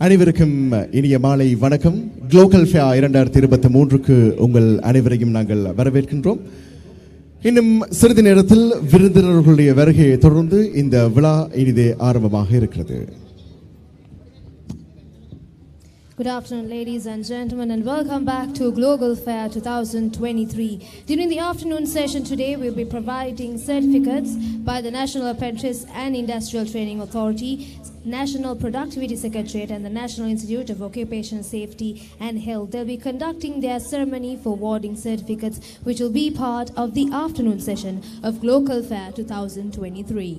அனைவருக்கும் இனிய மாலை வணக்கம். குளோக்கல் ஃபேர் 2023க்கு உங்கள் அனைவரையும் நாங்கள் வரவேற்கின்றோம். இன்னும் சிறிது நேரத்தில் விருந்தினர்களுடைய வருகையை தொடர்ந்து இந்த விழா இனிதே ஆரம்பமாக இருக்கிறது. Good afternoon, ladies and gentlemen, and welcome back to Glocal Fair 2023. During the afternoon session today, we'll be providing certificates by the National Apprentice and Industrial Training Authority, National Productivity Secretariat, and the National Institute of Occupational Safety and Health. They'll be conducting their ceremony for awarding certificates, which will be part of the afternoon session of Glocal Fair 2023.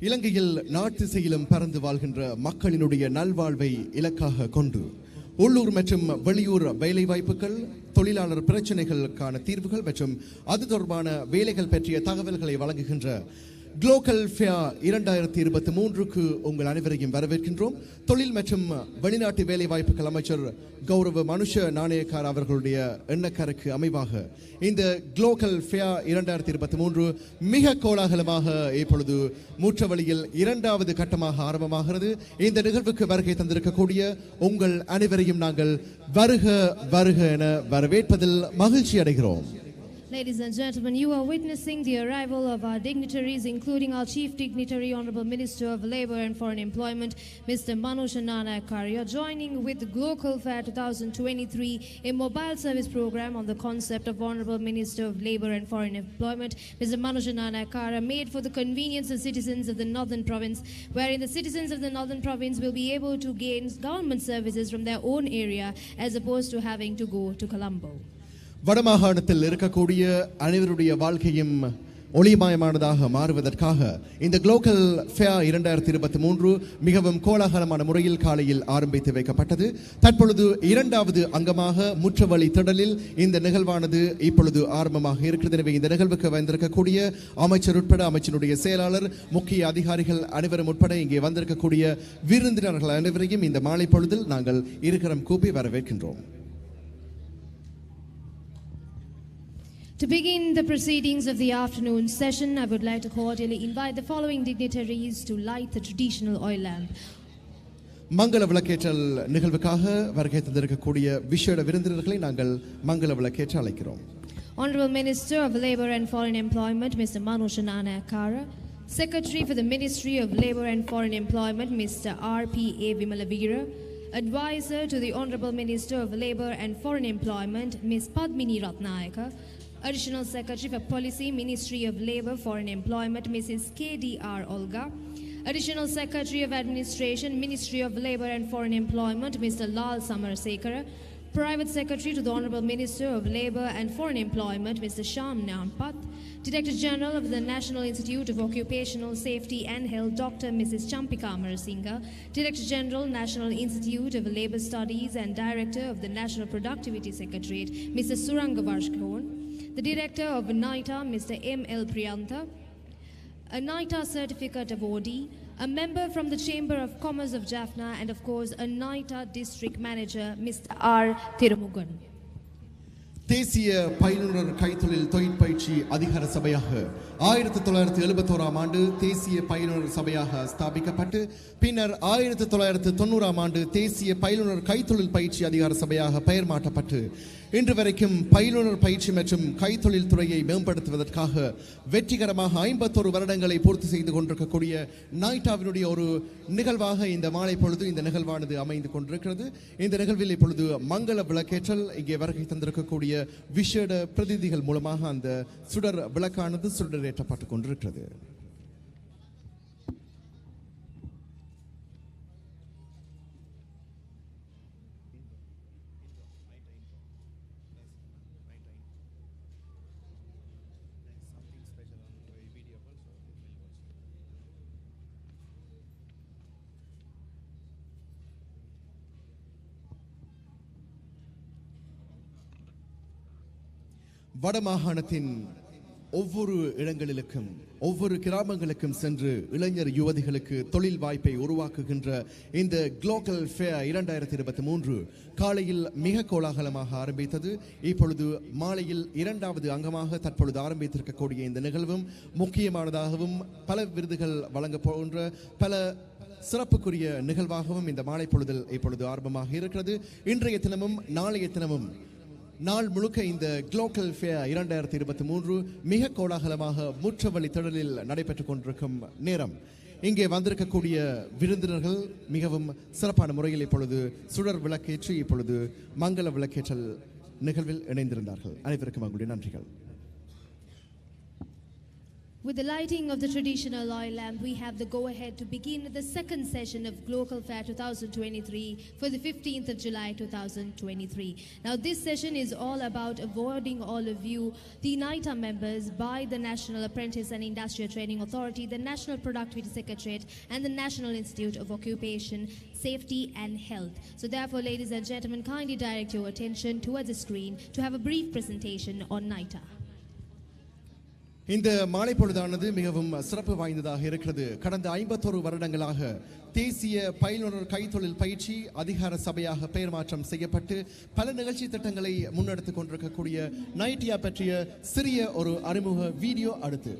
இலங்கையில் நாட்டிசையிலும் பறந்து வாழ்கின்ற மக்களினுடைய நல்வாழ்வை இலக்காக கொண்டு உள்ளூர் மற்றும் வெளியூர் வேலைவாய்ப்புகள், தொழிலாளர் பிரச்சனைகளுக்கான தீர்வுகள் மற்றும் அது தொடர்பான வேலைகள் பற்றிய தகவல்களை வழங்குகின்ற குளோக்கல் ஃபேர் 2023க்கு உங்கள் அனைவரையும் வரவேற்கின்றோம். தொழில் மற்றும் வெளிநாட்டு வேலைவாய்ப்புகள் அமைச்சர் கௌரவ மனுஷ நாணயக்கார அவர்களுடைய எண்ணக்கருக்கு அமைவாக இந்த குளோக்கல் ஃபேர் 2023 மிக கோலாகலமாக இப்பொழுது மூற்றவழியில் 2வது கட்டமாக ஆரம்பமாகிறது. இந்த நிகழ்வுக்கு வருகை தந்திருக்கக்கூடிய உங்கள் அனைவரையும் நாங்கள் வருக வருக என வரவேற்பதில் மகிழ்ச்சி அடைகிறோம். Ladies and gentlemen, you are witnessing the arrival of our dignitaries, including our Chief Dignitary, Honorable Minister of Labour and Foreign Employment, Mr. Manusha Nanayakkara. You are joining with the Glocal Fair 2023, a mobile service program on the concept of Honorable Minister of Labour and Foreign Employment, Mr. Manusha Nanayakkara, made for the convenience of citizens of the Northern Province, wherein the citizens of the Northern Province will be able to gain government services from their own area as opposed to having to go to Colombo. வடமாகாணத்தில் இருக்கக்கூடிய அனைவருடைய வாழ்க்கையும் ஒளிமயமானதாக மாறுவதற்காக இந்த குளோக்கல் fair 2023 மிகவும் கோலாகலமான முறையில் காலையில் ஆரம்பித்து வைக்கப்பட்டது. தற்பொழுது 2வது அங்கமாக முற்றவழி திடலில் இந்த நிகழ்வானது இப்பொழுது ஆரம்பமாக இருக்கிறது. எனவே இந்த நிகழ்வுக்கு வந்திருக்கக்கூடிய அமைச்சர் உட்பட அமைச்சருடைய செயலாளர், முக்கிய அதிகாரிகள் அனைவரும் உட்பட இங்கே வந்திருக்கக்கூடிய விருந்தினர்கள் அனைவரையும் இந்த மாலை பொழுதில் நாங்கள் இருகரம் கூப்பி வரவேற்கின்றோம். To begin the proceedings of the afternoon session, I would like to cordially invite the following dignitaries to light the traditional oil lamp. மங்கள விளக்கேற்றல் நிகழ்வுக்காக வருகை தந்திருக்கக்கூடிய விசேட விருந்தினர்களை நாங்கள் மங்கள விளக்கேற்ற அழைக்கிறோம். Honorable Minister of Labour and Foreign Employment, Mr. Manusha Nanayakkara, Secretary for the Ministry of Labour and Foreign Employment, Mr. R.P.A. Vimalavira, Advisor to the Honorable Minister of Labour and Foreign Employment, Ms. Padmini Ratnayaka, Additional Secretary for Policy, Ministry of Labour, Foreign Employment, Mrs. K.D.R. Olga, Additional Secretary of Administration, Ministry of Labour and Foreign Employment, Mr. Lal Samarsekara, Private Secretary to the Honourable Minister of Labour and Foreign Employment, Mr. Sham Nampat, Director General of the National Institute of Occupational Safety and Health, Dr. Mrs. Champika Amarasinghe, Director General, National Institute of Labour Studies and Director of the National Productivity Secretariat, Mr. Surangavarshkon, the Director of NITA, Mr. M.L. Priyantha, a NITA certificate awardee, a member from the Chamber of Commerce of Jaffna, and of course a NITA District Manager, Mr. R. Thirumugan. தேசிய பயிலுனர் கைத்தொழில் தொழிற்பயிற்சி அதிகார சபையாக 1971 ஆண்டு தேசிய பயிலுனர் சபையாக ஸ்தாபிக்கப்பட்டு பின்னர் 1990 ஆண்டு தேசிய பயிலுனர் கைத்தொழில் பயிற்சி அதிகார சபையாக பெயர் மாற்றப்பட்டு இன்று வரைக்கும் பயிலுனர் பயிற்சி மற்றும் கைத்தொழில் துறையை மேம்படுத்துவதற்காக வெற்றிகரமாக 51 வருடங்களை பூர்த்தி செய்து கொண்டிருக்கக்கூடிய நாய்டாவினுடைய ஒரு நிகழ்வாக இந்த மாலை பொழுது இந்த நிகழ்வானது அமைந்து கொண்டிருக்கிறது. இந்த நிகழ்வில் இப்பொழுது மங்கள விளக்கேற்றல் இங்கே வருகை தந்திருக்கக்கூடிய விசேட பிரதிநிதிகள் மூலமாக அந்த சுடர் விளக்கானது சுடரேற்றப்பட்டுக் கொண்டிருக்கிறது. வடமாகாணத்தின் ஒவ்வொரு இடங்களிலுக்கும் ஒவ்வொரு கிராமங்களுக்கும் சென்று இளைஞர் யுவதிகளுக்கு தொழில் வாய்ப்பை உருவாக்குகின்ற இந்த குளோக்கல் ஃபேர் 2023 காலையில் மிக கோலாகலமாக ஆரம்பித்தது. இப்பொழுது மாலையில் இரண்டாவது அங்கமாக தற்பொழுது ஆரம்பித்திருக்கக்கூடிய இந்த நிகழ்வும் முக்கியமானதாகவும் பல விருதுகள் வழங்க போகின்ற பல சிறப்புக்குரிய நிகழ்வாகவும் இந்த மாலை பொழுதில் இப்பொழுது ஆரம்பமாக இருக்கிறது. இன்றைய தினமும் நாளைய தினமும் நாள் முழுக்க இந்த குளோக்கல் ஃபேர் 2023 மிக கோலாகலமாக முற்றவழி திடலில் நடைபெற்றுக் கொண்டிருக்கும் நேரம் இங்கே வந்திருக்கக்கூடிய விருந்தினர்கள் மிகவும் சிறப்பான முறையில் இப்பொழுது சுடர் விளக்கேற்றி இப்பொழுது மங்கள விளக்கேற்றல் நிகழ்வில் இணைந்திருந்தார்கள். அனைவருக்கும் அவங்களுடைய நன்றிகள். With the lighting of the traditional oil lamp, we have the go-ahead to begin the second session of Glocal Fair 2023 for the 15th of July 2023. Now this session is all about awarding all of you, the NITA members, by the National Apprentice and Industrial Training Authority, the National Productivity Secretariat and the National Institute of Occupation, Safety and Health. So therefore, ladies and gentlemen, kindly direct your attention towards the screen to have a brief presentation on NITA. இந்த மாலை பொழுதானது மிகவும் சிறப்பு வாய்ந்ததாக இருக்கிறது. கடந்த 51 வருடங்களாக தேசிய பயிலுனர் கைத்தொழில் பயிற்சி அதிகார சபையாக பெயர் மாற்றம் செய்யப்பட்டு பல நிகழ்ச்சி திட்டங்களை முன்னெடுத்துக் கொண்டிருக்கக்கூடிய நைட்டியா பற்றிய சிறிய ஒரு அறிமுக வீடியோ அடுத்து.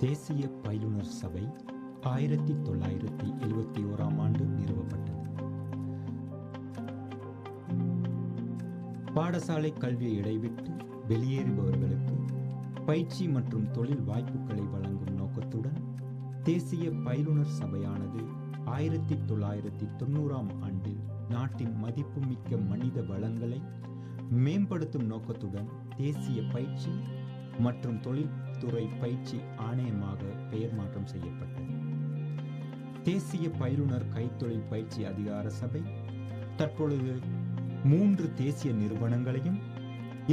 தேசிய பயிலுனர் சபை 1971 ஆண்டு நிறுவப்பட்டது. பாடசாலை கல்வியை இடைவிட்டு வெளியேறுபவர்களுக்கு பயிற்சி மற்றும் தொழில் வாய்ப்புகளை வழங்கும் நோக்கத்துடன் தேசிய பயிலுனர் சபையானது 1990 ஆண்டில் நாட்டின் மதிப்புமிக்க மனித வளங்களை மேம்படுத்தும் நோக்கத்துடன் தேசிய பயிற்சி மற்றும் தொழில்துறை பயிற்சி ஆணையமாக பெயர் மாற்றம் செய்யப்பட்டது. தேசிய பயிலுனர் கைத்தொழில் பயிற்சி அதிகார சபை தற்பொழுது 3 தேசிய நிறுவனங்களையும்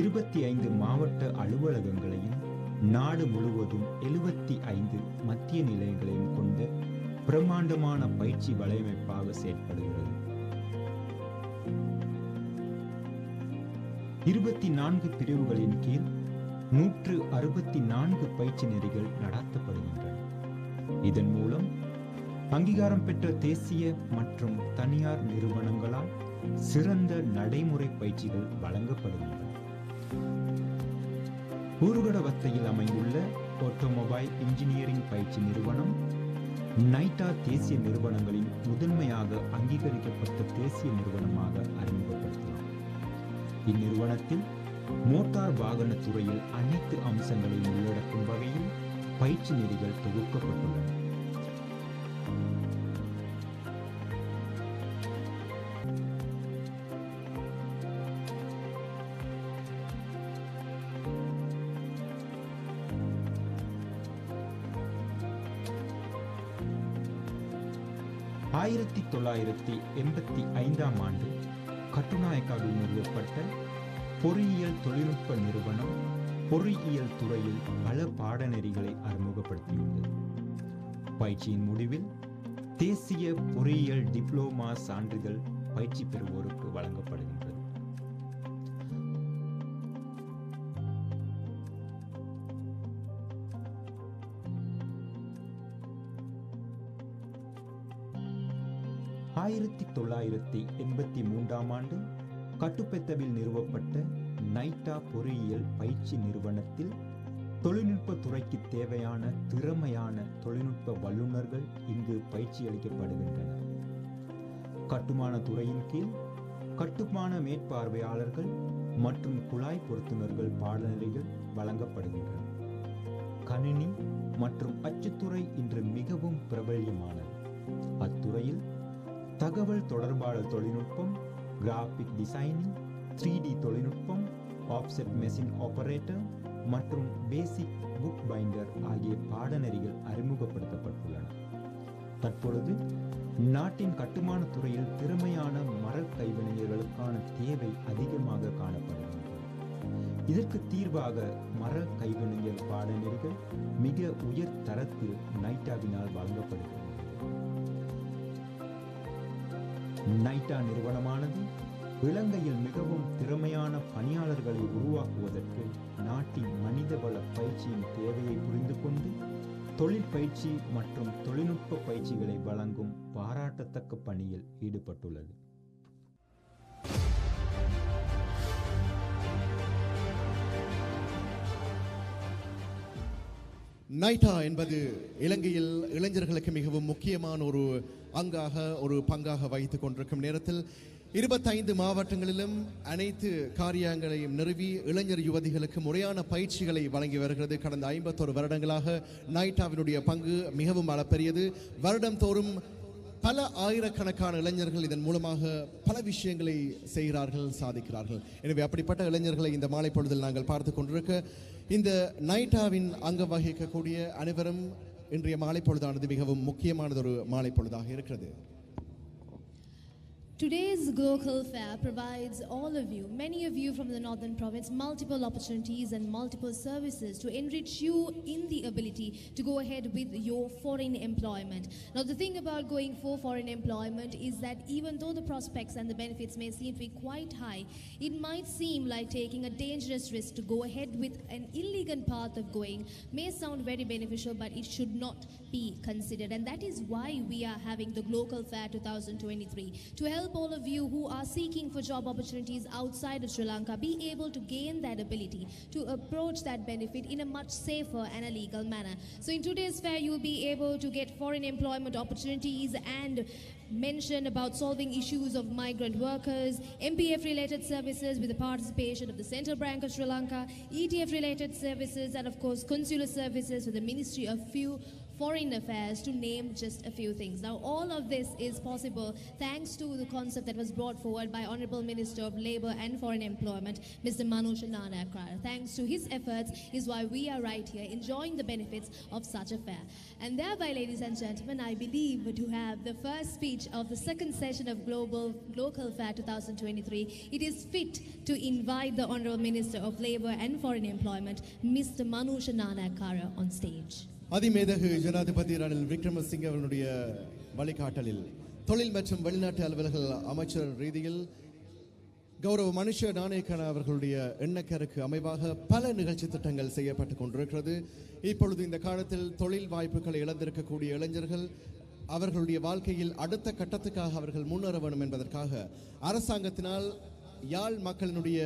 25 மாவட்ட அலுவலகங்களையும் நாடு முழுவதும் 75 மத்திய நிலையங்களையும் கொண்ட பிரம்மாண்டமான பயிற்சி வலையமைப்பாக செயற்படுகிறது. 24 பிரிவுகளின் கீழ் 164 பயிற்சி நெறிகள் நடத்தப்படுகின்றன. இதன் மூலம் அங்கீகாரம் பெற்ற தேசிய மற்றும் தனியார் நிறுவனங்களால் சிறந்த நடைமுறை பயிற்சிகள் வழங்கப்படுகின்றன. ஊர்கடவத்தையில் அமைந்துள்ள ஆட்டோமொபைல் இன்ஜினியரிங் பயிற்சி நிறுவனம் நைட்டா தேசிய நிறுவனங்களின் முதன்மையாக அங்கீகரிக்கப்பட்ட தேசிய நிறுவனமாக அறிமுகப்படுத்தலாம். இந்நிறுவனத்தில் மோட்டார் வாகன துறையில் அனைத்து அம்சங்களையும் உள்ளடக்கும் வகையில் பயிற்சி நெறிகள் தொகுக்கப்பட்டுள்ளன. ஆயிரத்தி 1985 ஆண்டு கட்டுநாயக்காவில் நிறுவப்பட்ட பொறியியல் தொழில்நுட்ப நிறுவனம் பொறியியல் துறையில் பல பாடநெறிகளை அறிமுகப்படுத்தியுள்ளது. பயிற்சியின் முடிவில் தேசிய பொறியியல் டிப்ளோமா சான்றிதழ் பயிற்சி பெறுவோருக்கு வழங்கப்படுகின்றது. ஆயிரத்தி 1983 ஆண்டு கட்டுப்பெத்தவில் நிறுவப்பட்ட நைட்டா பொறியியல் பயிற்சி நிறுவனத்தில் தொழில்நுட்ப துறைக்கு தேவையான திறமையான தொழில்நுட்ப வல்லுநர்கள் இங்கு பயிற்சி அளிக்கப்படுகின்றனர். கட்டுமான துறையின் கீழ் கட்டுமான மேற்பார்வையாளர்கள் மற்றும் குழாய் பொருத்துனர்கள் பாடநெறிகள் வழங்கப்படுகின்றன. கணினி மற்றும் அச்சுத்துறை இன்று மிகவும் பிரபல்யமானது. அத்துறையில் தகவல் தொடர்பாடல் தொழில்நுட்பம், கிராபிக் டிசைனிங், 3D தொழில்நுட்பம், ஆஃப்செட் மெஷின் ஆபரேட்டர் மற்றும் பேசிக் புக் பைண்டர் ஆகிய பாடநெறிகள் அறிமுகப்படுத்தப்பட்டுள்ளன. தற்பொழுது நாட்டின் கட்டுமான துறையில் திறமையான மர கைவினைஞர்களுக்கான தேவை அதிகமாக காணப்படுகின்றது. இதற்கு தீர்வாக மர கைவினைஞர் பாடநெறிகள் மிக உயர் தரத்தில் நைட்டாவினால் வழங்கப்படுகிறது. நைட்டா நிறுவனமானது இலங்கையில் மிகவும் திறமையான பணியாளர்களை உருவாக்குவதற்கு நாட்டின் மனிதவள பயிற்சியின் தேவையை புரிந்து கொண்டு தொழில் பயிற்சி மற்றும் தொழில்நுட்ப பயிற்சிகளை வழங்கும் பாராட்டத்தக்க பணியில் ஈடுபட்டுள்ளது. நைட்டா என்பது இலங்கையில் இளைஞர்களுக்கு மிகவும் முக்கியமான ஒரு அங்காக ஒரு பங்காக வகித்துக் கொண்டிருக்கும் நேரத்தில் 25 மாவட்டங்களிலும் அனைத்து காரியங்களையும் நிறுவி இளைஞர் யுவதிகளுக்கு முறையான பயிற்சிகளை வழங்கி வருகிறது. கடந்த 51 வருடங்களாக நைட்டாவினுடைய பங்கு மிகவும் அளப்பெரியது. வருடம் தோறும் பல ஆயிரக்கணக்கான இளைஞர்கள் இதன் மூலமாக பல விஷயங்களை செய்கிறார்கள், சாதிக்கிறார்கள். எனவே அப்படிப்பட்ட இளைஞர்களை இந்த மாலை பொழுதில் நாங்கள் பார்த்து கொண்டிருக்க இந்த நைட்டாவின் அங்கம் வகிக்கக்கூடிய அனைவரும் இன்றைய மாலை பொழுதானது மிகவும் முக்கியமானதொரு மாலை பொழுதாக இருக்கிறது. Today's Glocal Fair provides all of you, many of you from the Northern Province, multiple opportunities and multiple services to enrich you in the ability to go ahead with your foreign employment. Now, the thing about going for foreign employment is that even though the prospects and the benefits may seem to be quite high, it might seem like taking a dangerous risk to go ahead with an illegal path of going may sound very beneficial, but it should not be considered. And that is why we are having the Glocal Fair 2023 to help all of you who are seeking for job opportunities outside of Sri Lanka be able to gain that ability to approach that benefit in a much safer and a legal manner. So in today's fair you will be able to get foreign employment opportunities and mention about solving issues of migrant workers, MPF related services with the participation of the Central Bank of Sri Lanka, ETF related services, and of course consular services with the Ministry of Foreign Affairs, to name just a few things. Now, all of this is possible thanks to the concept that was brought forward by Honourable Minister of Labour and Foreign Employment, Mr. Manusha. Thanks to his efforts is why we are right here enjoying the benefits of such a fair. And thereby, ladies and gentlemen, I believe to have the first speech of the second session of Glocal Fair 2023, it is fit to invite the Honourable Minister of Labour and Foreign Employment, Mr. Manusha Nanayakkara, on stage. அதிமேதகு ஜனாதிபதி ரணில் விக்ரமசிங்க அவர்களுடைய வழிகாட்டலில் தொழில் மற்றும் வெளிநாட்டு அலுவலர்கள் அமைச்சர் ரீதியில் கௌரவ மனுஷ நாணயக்கார அவர்களுடைய எண்ணக்கருக்கு அமைவாக பல நிகழ்ச்சி திட்டங்கள் செய்யப்பட்டு கொண்டிருக்கிறது. இப்பொழுது இந்த காலத்தில் தொழில் வாய்ப்புகளை இழந்திருக்கக்கூடிய இளைஞர்கள் அவர்களுடைய வாழ்க்கையில் அடுத்த கட்டத்துக்காக அவர்கள் முன்னேற வேண்டும் என்பதற்காக அரசாங்கத்தினால் யாழ் மக்களினுடைய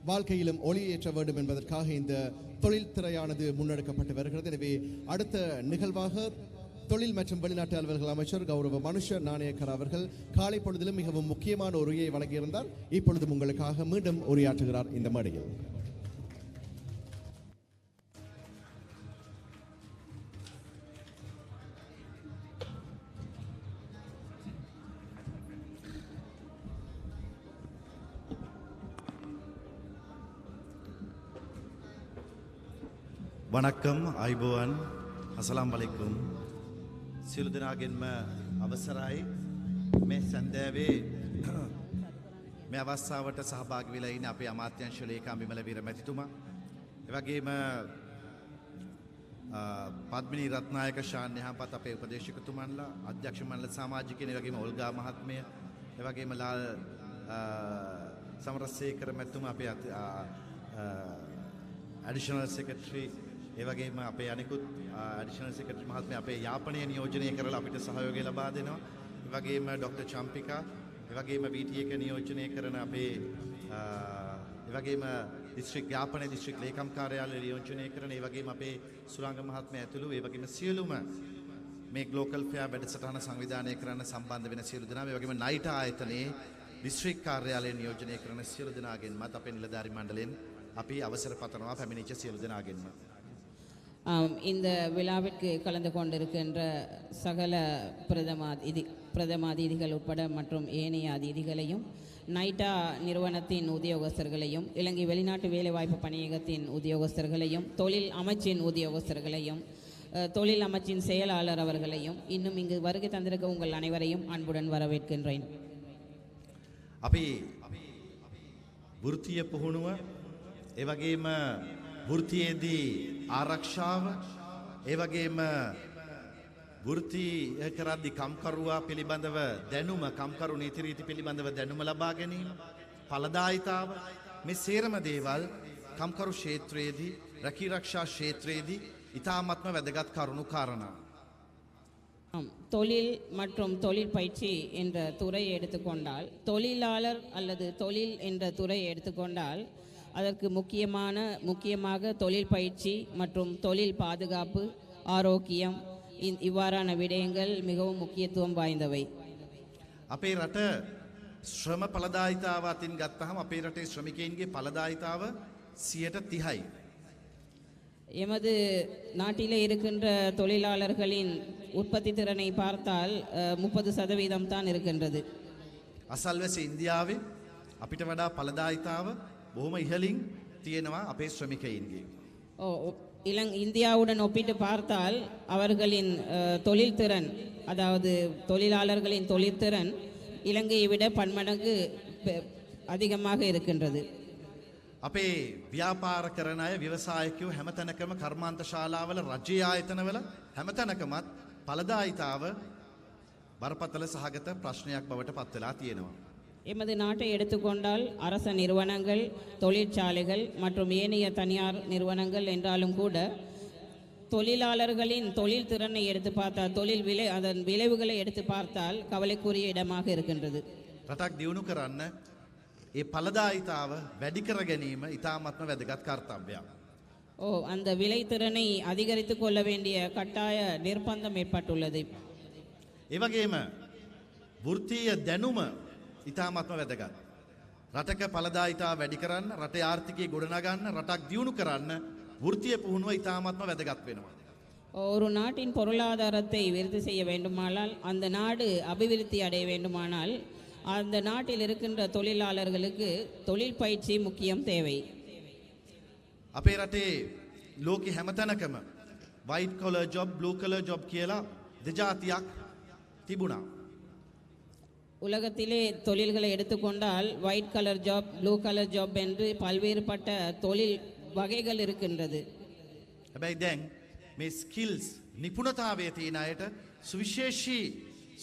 வாழ்க்கையிலும் ஒளியேற்ற வேண்டும் என்பதற்காக இந்த தொழில்துறையானது முன்னெடுக்கப்பட்டு வருகிறது. எனவே அடுத்த நிகழ்வாக தொழில் மற்றும் வெளிநாட்டு அலுவல்கள் அமைச்சர் கௌரவ மனுஷ நாணயக்கர் அவர்கள் காலை பொழுதிலும் மிகவும் முக்கியமான உரையை வழங்கியிருந்தார். இப்பொழுதும் உங்களுக்காக மீண்டும் உரையாற்றுகிறார் இந்த மேடையில். වනක්කම් අයිබෝවන් අසලාම් වලයිකුම් සියලු දෙනාගෙන්ම අවසරයි මේ සන්දෑවේ මේ අවස්ථාවට සහභාගී වෙලා ඉන්න අපේ අමාත්‍යාංශ ලේකම් විමල වීර මැතිතුමා ඒ වගේම පද්මිනී රත්නායක ශාන් යහපත් අපේ උපදේශකතුමන්ලා අධ්‍යක්ෂ මණ්ඩල සමාජිකයන් ඒ වගේම ඔල්ගා මහත්මිය ඒ වගේම ලාල් සමරසේකර මැතිතුමා අපේ ඇඩිෂනල් සෙක්‍රටරි ඒ වගේම අපේ අනිකුත් ඇඩිෂනල් සෙක්‍රටරි මහත්මයා අපේ යාපනය නියෝජනය කරලා අපිට සහයෝගය ලබා දෙනවා. ඒ වගේම ડોક્ટર චම්පිකා, ඒ වගේම BT එක නියෝජනය කරන අපේ ඒ වගේම දිස්ත්‍රික් යාපනය දිස්ත්‍රික් ලේකම් කාර්යාලය නියෝජනය කරන ඒ වගේම අපේ සුරංග මහත්මයා ඇතුළු ඒ වගේම සියලුම මේ Glocal Fair වැඩසටහන සංවිධානය කරන්න සම්බන්ධ වෙන සියලු දෙනා ඒ වගේම නයිට ආයතනයේ දිස්ත්‍රික් කාර්යාලය නියෝජනය කරන සියලු දෙනාගෙන්මත් අපේ නිලධාරි මණ්ඩලයෙන් අපි අවසර පතනවා පැමිණිච්ච සියලු දෙනාගෙන්ම. இந்த விழாவிற்கு கலந்து கொண்டிருக்கின்ற சகல பிரதம அதிதிகள் உட்பட மற்றும் ஏனைய அதிதிகளையும் நைட்டா நிறுவனத்தின் உத்தியோகஸ்தர்களையும் இலங்கை வெளிநாட்டு வேலைவாய்ப்பு பணியகத்தின் உத்தியோகஸ்தர்களையும் தொழில் அமைச்சின் உத்தியோகஸ்தர்களையும் தொழில் அமைச்சின் செயலாளர் அவர்களையும் இன்னும் இங்கு வருகை தந்திருக்க உங்கள் அனைவரையும் அன்புடன் வரவேற்கின்றேன். අපි වෘත්තීය පුහුණුව ඒ වගේම වෘත්තියේදී ආරක්ෂාව ඒ වගේම වෘත්ති කරද්දී කම්කරුවා පිළිබඳව දැනුම කම්කරු නීති රීති පිළිබඳව දැනුම ලබා ගැනීම ඵලදායිතාව මේ සේරම දේවල් කම්කරු ක්ෂේත්‍රයේදී රැකී රක්ෂා ක්ෂේත්‍රයේදී ඉතාමත්ම වැදගත් කරුණු කාරණා. தொழில் மற்றும் தொழில் பயிற்சி என்ற துறையை எடுத்துக்கொண்டால் தொழிலாளர் அல்லது தொழில் என்ற துறையை எடுத்துக்கொண்டால் அதற்கு முக்கியமாக தொழில் பயிற்சி மற்றும் தொழில் பாதுகாப்பு ஆரோக்கியம் இவ்வாறான விடயங்கள் மிகவும் முக்கியத்துவம் வாய்ந்தவை. අපේ රට ශ්‍රම ඵලදායිතාව අතින් ගත්තහම අපේ රටේ ශ්‍රමිකයින්ගේ ඵලදායිතාව 30%යි. எமது நாட்டிலே இருக்கின்ற தொழிலாளர்களின் உற்பத்தி திறனை பார்த்தால் 30% தான் இருக்கின்றது. අසල්වැසි ඉන්දියාවේ අපිට වඩා ඵලදායිතාව බොහොම ඉහළින් තියෙනවා අපේ ශ්‍රමිකයින්ගේ. இந்தியாவுடன் ஒப்பிட்டு பார்த்தால் அவர்களின் தொழில்திறன் அதாவது தொழிலாளர்களின் தொழில்திறன் இலங்கையை விட பன்மடங்கு அதிகமாக இருக்கின்றது. අපේ ව්‍යාපාර කරන අය ව්‍යවසායකයෝ හැමතැනකම කර්මාන්ත ශාලාවල රජයේ ආයතනවල හැමතැනකමත් ඵලදායිතාව බරපතල සහගත ප්‍රශ්නයක් බවට පත් වෙලා තියෙනවා. எமது நாட்டை எடுத்துக்கொண்டால் அரச நிறுவனங்கள் தொழிற்சாலைகள் மற்றும் ஏனைய தனியார் நிறுவனங்கள் என்றாலும் கூட தொழிலாளர்களின் தொழில் திறனை எடுத்து பார்த்தால் அதன் விளைவுகளை எடுத்து பார்த்தால் கவலைக்குரிய இடமாக இருக்கின்றது. රටක් දියුණු කරන්න ඒ ඵලදායිතාව වැඩි කර ගැනීම ඉතාමත්ම වැදගත් කාර්යයක්. அந்த விளைத்திறனை அதிகரித்து கொள்ள வேண்டிய கட்டாய நிர்பந்தம் ஏற்பட்டுள்ளது. ඒ වගේම වෘත්තීය දැනුම ඉතාමත්ම වැදගත්. රටක ඵලදායිතාව වැඩි කරන්න, රටේ ආර්ථිකය ගොඩනගන්න, රටක් දියුණු කරන්න වෘත්තීය පුහුණුව ඉතාමත්ම වැදගත් වෙනවා. ஒரு நாட்டின் பொருளாதாரத்தை விருத்தி செய்ய வேண்டுமானால் அந்த நாடு அபிவிருத்தி அடைய வேண்டுமானால் அந்த நாட்டில் இருக்கின்ற தொழிலாளர்களுக்கு தொழில் பயிற்சி முக்கியம் தேவை. අපේ රටේ ලෝකෙ හැමතැනකම white collar job, blue collar job කියලා දෙජාතියක් තිබුණා. உலகத்திலே தொழில்களை எடுத்துக்கொண்டால் white colour job, blue colour job என்று பல்வேறுபட்ட தொழில் வகைகள் இருக்கின்றது. හැබැයි දැන් මේ ස්කිල්ස් නිපුණතාවය තියෙන අයට සුවිශේෂී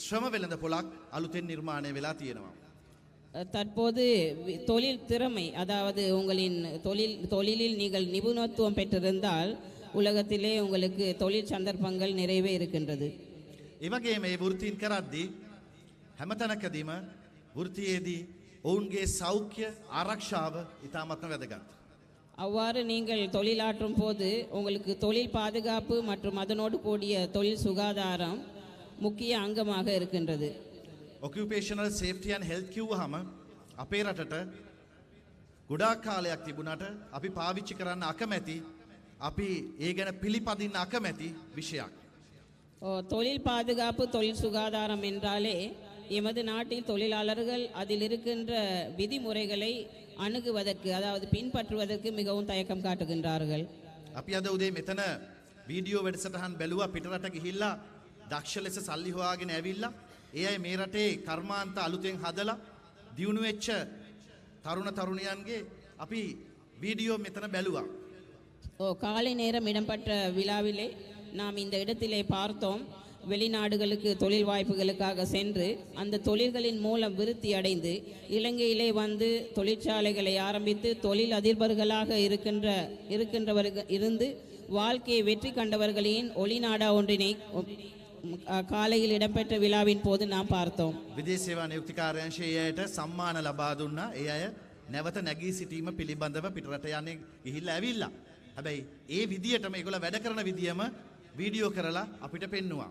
ශ්‍රම වෙළඳපොළක් අලුතෙන් නිර්මාණය වෙලා තියෙනවා. தற்போது தொழில் திறமை அதாவது உங்களின் தொழிலில் நீங்கள் நிபுணத்துவம் பெற்றிருந்தால் உலகத்திலே உங்களுக்கு தொழில் சந்தர்ப்பங்கள் நிறைவே இருக்கின்றது. ඒ වගේම මේ වෘත්තීන් කරද්දී හැමතැනකදීම වෘත්තියේදී ඔවුන්ගේ සෞඛ්‍ය ආරක්ෂාව ඉතාමත්ම වැදගත්. அவ்வாறு நீங்கள் தொழிலாற்றும் போது உங்களுக்கு தொழில் பாதுகாப்பு மற்றும் அதனோடு கூடிய தொழில் சுகாதாரம் முக்கிய அங்கமாக இருக்கின்றது. Occupational safety and health කිව්වහම අපේ රටට ගොඩාක් කාලයක් තිබුණාට අපි පාවිච්චි කරන්න අකමැති අපි ඒ ගැන පිළිපදින්න අකමැති විෂයක්. தொழில் பாதுகாப்பு தொழில் சுகாதாரம் என்றாலே எமது நாட்டில் தொழிலாளர்கள் அதில் இருக்கின்ற விதிமுறைகளை அணுகுவதற்கு அதாவது பின்பற்றுவதற்கு மிகவும் தயக்கம் காட்டுகின்றார்கள். අපි අද උදේ මෙතන වීඩියෝ වැඩසටහන් බැලුවා පිටරට ගිහිල්ලා දක්ෂ ලෙස සල්ලි හොයාගෙන ඇවිල්ලා ඒ අය මේ රටේ කර්මාන්ත අලුතෙන් හදලා දියුණු වෙච්ච තරුණ තරුණියන්ගේ අපි වීඩියோ මෙතන බැලුවා. காலை நேரம் இடம்பெற்ற விழாவிலே நாம் இந்த இடத்திலே பார்த்தோம். வெளிநாடுகளுக்கு தொழில் வாய்ப்புகளுக்காக சென்று அந்த தொழில்களின் மூலம் விருத்தி அடைந்து இலங்கையிலே வந்து தொழிற்சாலைகளை ஆரம்பித்து தொழில் அதிபர்களாக இருக்கின்றவர்கள் இருந்து வாழ்க்கையை வெற்றி கண்டவர்களின் ஒளிநாடா ஒன்றினை காலையில் இடம்பெற்ற விழாவின் போது நாம் பார்த்தோம். විදේශ සේවා නියුක්ති කාර්යාංශයට සම්මාන ලබා දුන්නා. ඒ අය නැවත නැගී සිටීම පිළිබඳව පිටරට යන්නේ ගිහිල්ලා ඇවිල්ලා. හැබැයි ඒ විදියටම ඒගොල්ලෝ වැඩ කරන විදියම වීඩියෝ කරලා අපිට පෙන්නුවා.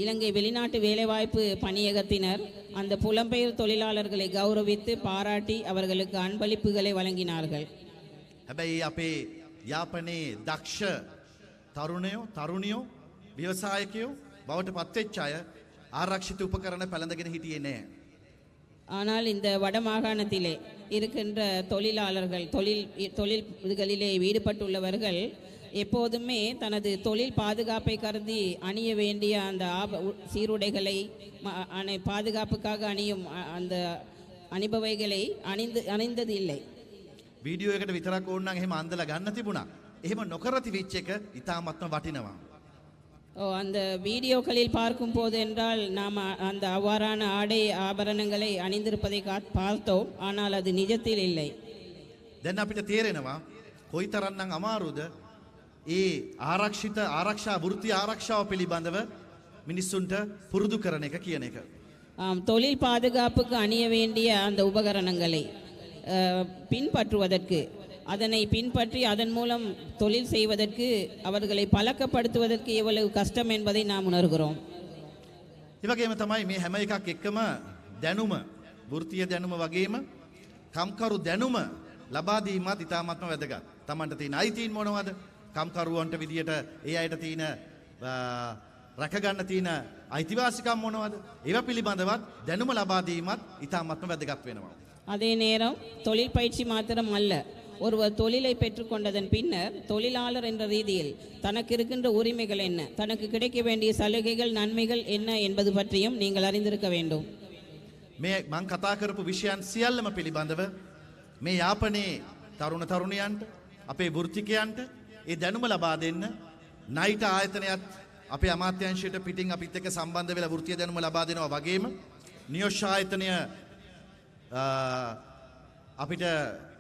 இலங்கை வெளிநாட்டு வேலைவாய்ப்பு பணியகத்தினர் அந்த புலம்பெயர் தொழிலாளர்களை கௌரவித்து பாராட்டி அவர்களுக்கு அன்பளிப்புகளை வழங்கினார்கள். හැබැයි අපේ යාපනයේ දක්ෂ තරුණියෝ ව්‍යවසායකයෝ බවට පත්වෙච්ච අය ආරක්ෂිත උපකරණ පැළඳගෙන හිටියේ නැහැ. ஆனால் இந்த வடமாகாணத்திலே இருக்கின்ற தொழிலாளர்கள் தொழில்களிலே ஈடுபட்டுள்ளவர்கள் எப்போதுமே தனது தொழில் பாதுகாப்பை கருதி அணிய வேண்டிய அந்த சீருடைகளை பாதுகாப்புக்காக அணியும் அந்த அணிபவைகளை அணிந்தது இல்லை. වීඩියෝ එකට විතරක් ඕන නම් එහෙම අන්දලා ගන්න තිබුණා. එහෙම නොකර තිබිච්ච එක ඉතාමත්ම වටිනවා. அந்த வீடியோக்களில் பார்க்கும் போது என்றால் நாம் அந்த அவ்வாறான ஆடை ஆபரணங்களை அணிந்திருப்பதை பார்த்தோம். ஆனால் அது நிஜத்தில் இல்லை. දැන් අපිට තේරෙනවා කොයිතරම්නම් අමාරුද ඒ ආරක්ෂා වෘත්ති ආරක්ෂාව පිළිබඳව මිනිස්සුන්ට පුරුදු කරන එක කියන එක. தொழில் பாதுகாப்புக்கு அணிய வேண்டிய அந்த உபகரணங்களை பின்பற்றுவதற்கு அதனை பின்பற்றி அதன் மூலம் தொழில் செய்வதற்கு அவர்களை பழக்கப்படுத்துவதற்கு எவ்வளவு கஷ்டம் என்பதை நாம் உணர்கிறோம். ඉවගේම තමයි මේ හැම එකක් එක්කම දැනුම වෘත්තීය දැනුම වගේම කම්කරු දැනුම ලබා දීමත් ඉතාමත්ම වැදගත්. Tamanට තියෙන අයිතීන් මොනවද? කම්කරුවන්ට විදියට ඒ අයට තියෙන රැක ගන්න තියෙන අයිතිවාසිකම් මොනවද? ඒවා පිළිබඳවත් දැනුම ලබා දීමත් ඉතාමත්ම වැදගත් වෙනවා. அதே நேரம் தொழில் பயிற்சி மாத்திரம் அல்ல, ஒருவர் தொழிலை பெற்றுக்கொண்டதன் பின்னர் தொழிலாளர் என்ற ரீதியில் தனக்கு இருக்கின்ற உரிமைகள் என்ன, தனக்கு கிடைக்க வேண்டிய சலுகைகள் நன்மைகள் என்ன என்பது பற்றியும் நீங்கள் அறிந்திருக்க வேண்டும். මේ මං කතා කරපු විෂයන් සියල්ලම පිළිබඳව මේ යාපනයේ තරුණ තරුණියන්ට අපේ වෘත්තිකයන්ට ඒ දැනුම ලබා දෙන්න නයිට ආයතනයත් අපේ අමාත්‍යාංශයට පිටින් අපිත් එක්ක සම්බන්ධ වෙලා වෘත්තීය දැනුම ලබා දෙනවා වගේම නියෝජ්‍ය ආයතනය අපිට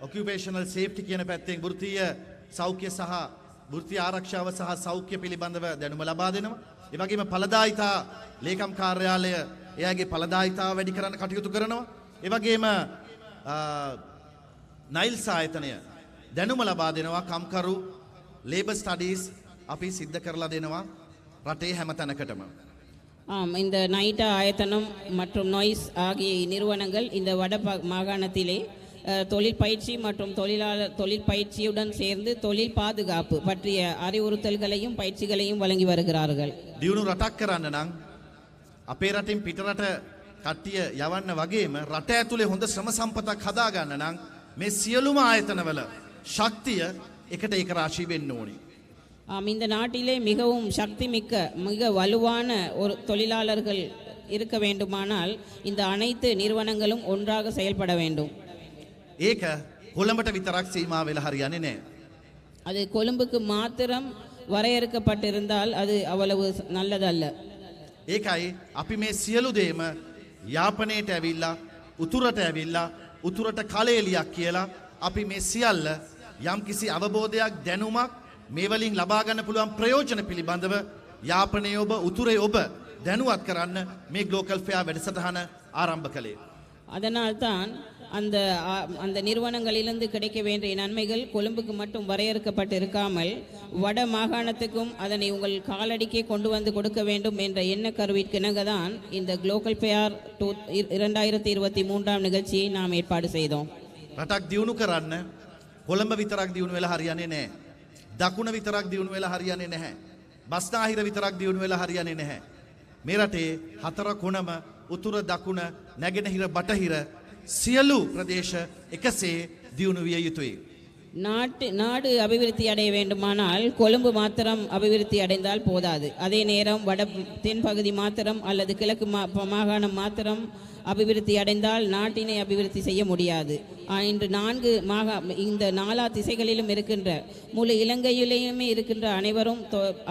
occupational safety කියන පැත්තෙන් වෘත්තීය සෞඛ්‍ය සහ වෘත්තීය ආරක්ෂාව සහ සෞඛ්‍ය පිළිබඳව දැනුම ලබා දෙනවා. ඒ වගේම ඵලදායිතා ලේකම් කාර්යාලය එයාගේ ඵලදායිතාව වැඩි කරන්න කටයුතු කරනවා. ඒ වගේම නයිල්ස් ආයතනය දැනුම ලබා දෙනවා. කම්කරු labor studies අපි සිද්ධ කරලා දෙනවා රටේ හැම තැනකටම. இந்த நைட்டா ஆயத்தனம் மற்றும் நொய்ஸ் ஆகிய நிறுவனங்கள் இந்த வட மாகாணத்திலே தொழில் பயிற்சி மற்றும் தொழில் பயிற்சியுடன் சேர்ந்து தொழில் பாதுகாப்பு பற்றிய அறிவுறுத்தல்களையும் பயிற்சிகளையும் வழங்கி வருகிறார்கள். දියුණු රටක් කරන්න නම් අපේ රටින් පිටරට කට්ටිය යවන්න වගේම රට ඇතුලේ හොඳ ශ්‍රම සම්පතක් හදා ගන්න නම් මේ සියලුම ආයතනවල ශක්තිය එකට ඒක රාශී වෙන්න ඕනේ. இந்த நாட்டிலே மிகவும் சக்தி மிக்க மிக வலுவான ஒரு தொழிலாளர்கள் இருக்க வேண்டுமானால் இந்த அனைத்து நிறுவனங்களும் ஒன்றாக செயல்பட வேண்டும். ඒක කොළඹට විතරක් සීමා වෙලා හරියන්නේ නැහැ. அது கொழும்புக்கு மாத்திரம் வரையறுக்கப்பட்டிருந்தால் அது அவ்வளவு நல்லதல்ல. ඒකයි අපි මේ සියලු දේම යාපනයට ඇවිල්ලා උතුරට කලෙලියක් කියලා අපි මේ සියල්ල යම්කිසි අවබෝධයක් දැනුමක් මේ වලින් ලබා ගන්න පුළුවන් ප්‍රයෝජන පිළිබඳව යාපනයේ ඔබ උතුරේ ඔබ දැනුවත් කරන්න මේ Glocal Fair වැඩසටහන ආරම්භ කළේ. அதனால்தான் அந்த நிறுவனங்களிலிருந்து கிடைக்க வேண்டிய நன்மைகள் கொழும்புக்கு மட்டும் வரையறுக்கப்பட்டு இருக்காமல் வட மாகாணத்துக்கும் அதனை உங்கள் காலடிக்கே கொண்டு வந்து கொடுக்க வேண்டும் என்ற எண்ண கருவிற்கிணங்க தான் இந்த குளோக்கல் ஃபேர் 2023 நிகழ்ச்சியை நாம் ஏற்பாடு செய்தோம். රටක් දියුණු කරන්න කොළඹ විතරක් දියුණු වෙලා හරියන්නේ නැහැ. දකුණ විතරක් දියුණු වෙලා හරියන්නේ නැහැ. බස්නාහිර විතරක් දියුණු වෙලා හරියන්නේ නැහැ. මේ රටේ හතර කොනම උතුර දකුණ නැගෙනහිර බටහිර සියලු ප්‍රදේශ එකසේ දියුණු විය යුතුයි. நாடு அபிவிருத்தி அடைய வேண்டுமானால் கொழும்பு மாத்திரம் அபிவிருத்தி அடைந்தால் போதாது. அதே நேரம் வட தென் பகுதி மாத்திரம் அல்லது கிழக்கு மாகாணம் மாத்திரம் அபிவிருத்தி அடைந்தால் நாட்டினை அபிவிருத்தி செய்ய முடியாது. இன்று இந்த 4 திசைகளிலும் இருக்கின்ற முழு இலங்கையிலேயுமே இருக்கின்ற அனைவரும்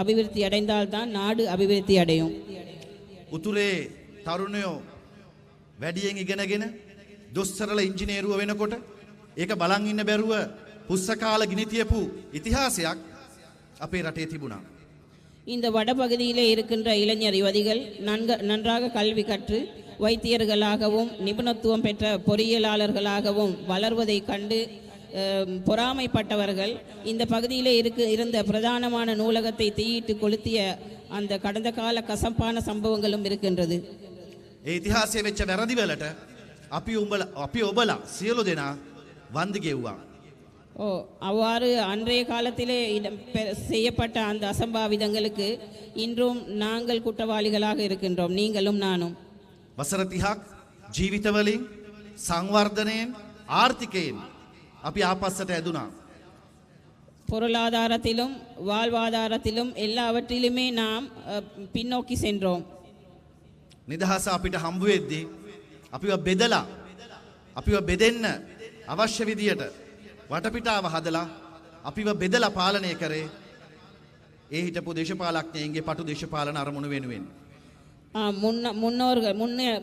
அபிவிருத்தி அடைந்தால்தான் நாடு அபிவிருத்தி அடையும். උතුරේ තරුණයෝ වැඩියෙන් ඉගෙනගෙන දොස්තරලා ඉංජිනේරුව වෙනකොට ඒක බලන් ඉන්න බැරුව පුස්සකාල ගිනි තියපු ඉතිහාසයක් අපේ රටේ තිබුණා. இந்த வடபகுதியிலே இருக்கின்ற இளைஞர் யுவதிகள் நன்றாக கல்வி கற்று வைத்தியர்களாகவும் நிபுணத்துவம் பெற்ற பொறியியலாளர்களாகவும் வளர்வதை கண்டு பொறாமைப்பட்டவர்கள் இந்த பகுதியிலே இருந்த பிரதானமான நூலகத்தை தீயிட்டு கொளுத்திய அந்த கடந்த கால கசப்பான சம்பவங்களும் இருக்கின்றது. ඒ ඉතිහාසයේ වෙච්ච වැරදි වලට අපි ඔබලා සියලු දෙනා වන්දි ගෙව්වා. அவ்வாறு அன்றைய காலத்திலே செய்யப்பட்ட அந்த அசம்பாவிதங்களுக்கு இன்றும் நாங்கள் குற்றவாளிகளாக இருக்கின்றோம், நீங்களும் நானும். වසර 30ක් ජීවිතවලින් සංවර්ධනයෙන් ආර්ථිකයෙන් අපි ආපස්සට ඇදුනා. பொருளாதாரத்திலும் வாழ்வாதாரத்திலும் எல்லாவற்றிலுமே நாம் பின்னோக்கி சென்றோம். නිදහස අපිට හම්බ වෙද්දී අපිව බෙදලා අපිව බෙදෙන්න අවශ්‍ය විදියට වටපිටාව හදලා අපිව බෙදලා පාලනය කරේ ඒ හිටපු දේශපාලඥයින්ගේ පටු දේශපාලන අරමුණු වෙනුවෙන්.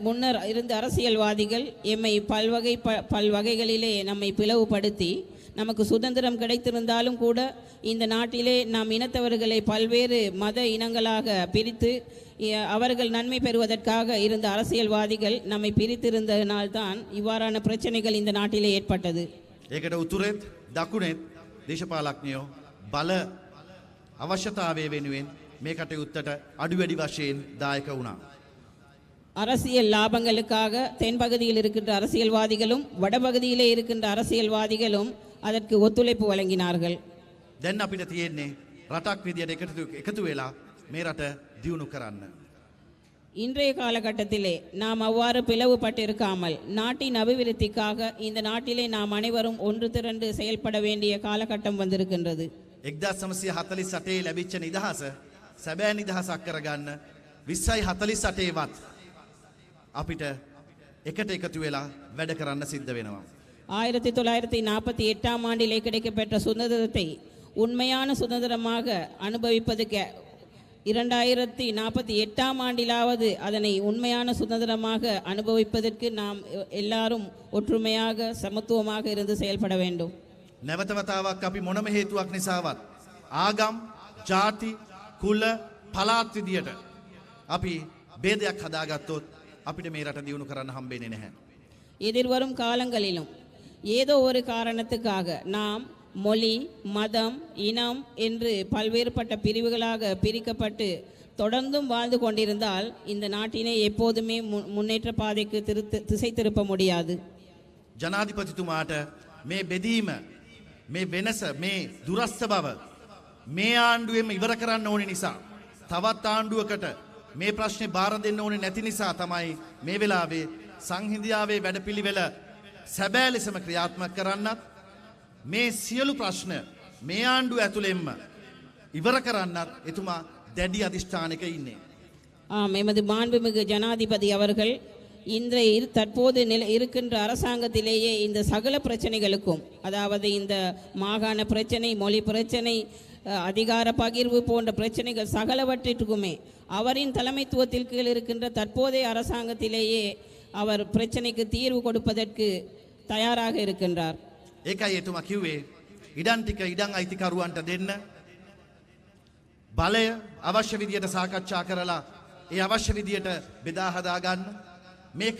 முன்னர் இருந்த அரசியல்வாதிகள் எம்மை பல்வகைகளிலே நம்மை பிளவுபடுத்தி நமக்கு சுதந்திரம் கிடைத்திருந்தாலும் கூட இந்த நாட்டிலே நாம் இனத்தவர்களை பல்வேறு மத இனங்களாக பிரித்து அவர்கள் நன்மை பெறுவதற்காக இருந்த அரசியல்வாதிகள் நம்மை பிரித்திருந்ததனால்தான் இவ்வாறான பிரச்சனைகள் இந்த நாட்டிலே ஏற்பட்டது. ඒකට උතුරෙත් දකුණෙත් දේශපාලඥයෝ බල අවශ්‍යතාවය වෙනුවෙන් මේ කටයුත්තට අඩු වැඩි වශයෙන් දායක වුණා. அரசியல் லாபங்களுக்காக தென்பகுதியில் இருக்கின்ற அரசியல்வாதிகளும் வடபகுதியிலே இருக்கின்ற அரசியல்வாதிகளும் அதற்கு ஒத்துழைப்பு வழங்கினார்கள். දැන් අපිට තියෙන්නේ රටක් විදියට එකතු වෙලා මේ රට දියුණු කරන්න. இன்றைய காலகட்டத்திலே நாம் அவ்வாறு பிளவுபட்டிருக்காமல் நாட்டின் அபிவிருத்திக்காக இந்த நாட்டிலே நாம் அனைவரும் ஒன்று திரண்டு செயல்பட வேண்டிய காலகட்டம் வந்திருக்கின்றது. 1948 ලැබිච්ච නිදහස සැබෑ නිදහසක් කරගන්න 2048 වත් අපිට එකට එකතු වෙලා වැඩ කරන්න සිද්ධ වෙනවා. 1948 ஆண்டிலே கிடைக்கப்பெற்ற சுதந்திரத்தை உண்மையான சுதந்திரமாக அனுபவிப்பதுக்கு 2048 ஆண்டிலாவது அதனை உண்மையான சுதந்திரமாக அனுபவிப்பதற்கு நாம் எல்லாரும் ஒற்றுமையாக சமத்துவமாக இருந்து செயல்பட வேண்டும். නැවත වතාවක් අපි මොනම හේතුවක් නිසාවත් ආගම්, ජාති, කුල, පළාත් විදියට අපි ભેදයක් හදාගත්තොත් අපිට මේ රට දියුණු කරන්න හම්බෙන්නේ නැහැ. எதிர்வரும் காலங்களிலும் ஏதோ ஒரு காரணத்துக்காக நாம் மொழி, மதம், இனம் என்று பல்வேறுபட்ட பிரிவுகளாக பிரிக்கப்பட்டு தொடர்ந்தும் வாழ்ந்து கொண்டிருந்தால் இந்த நாட்டினை எப்போதுமே முன்னேற்ற பாதைக்கு திசை திருப்ப முடியாது. ජනාධිපතිතුමාට මේ බෙදීම, මේ වෙනස, මේ දුරස්ත බව මේ ආණ්ඩුවෙම ඉවර කරන්න ඕනේ නිසා තවත් ආණ්ඩුවකට මේ ප්‍රශ්නේ බාර දෙන්න ඕනේ නැති නිසා තමයි මේ වෙලාවේ සංහිඳියාවේ වැඩපිළිවෙල සැබෑ ලෙසම ක්‍රියාත්මක කරන්නත් මේ සියලු ප්‍රශ්න මේ ආණ්ඩුව ඇතුළෙන්ම ඉවර කරන්නත් එතුමා දැඩි අධිෂ්ඨානයක ඉන්නේ. எமது மாண்புமிகு ஜனாதிபதி அவர்கள் தற்போது இருக்கின்ற அரசாங்கத்திலேயே இந்த சகல பிரச்சனைகளுக்கும், அதாவது இந்த மாகாண பிரச்சனை, மொழி பிரச்சனை, அதிகார பகிர்வு போன்ற பிரச்சனைகள் சகலவற்றிற்குமே அவரின் தலைமைத்துவத்தில் கீழ் இருக்கின்ற தற்போதைய அரசாங்கத்திலேயே அவர் பிரச்சனைக்கு தீர்வு கொடுப்பதற்கு தயாராக இருக்கின்றார். ඒකයි එතුමා කිව්වේ ඉඩම් ටික ඉඩම් අයිතිකරුවන්ට දෙන්න, බලය අවශ්‍ය විදියට සාකච්ඡා කරලා ඒ අවශ්‍ය විදියට බෙදා හදා ගන්න, මේක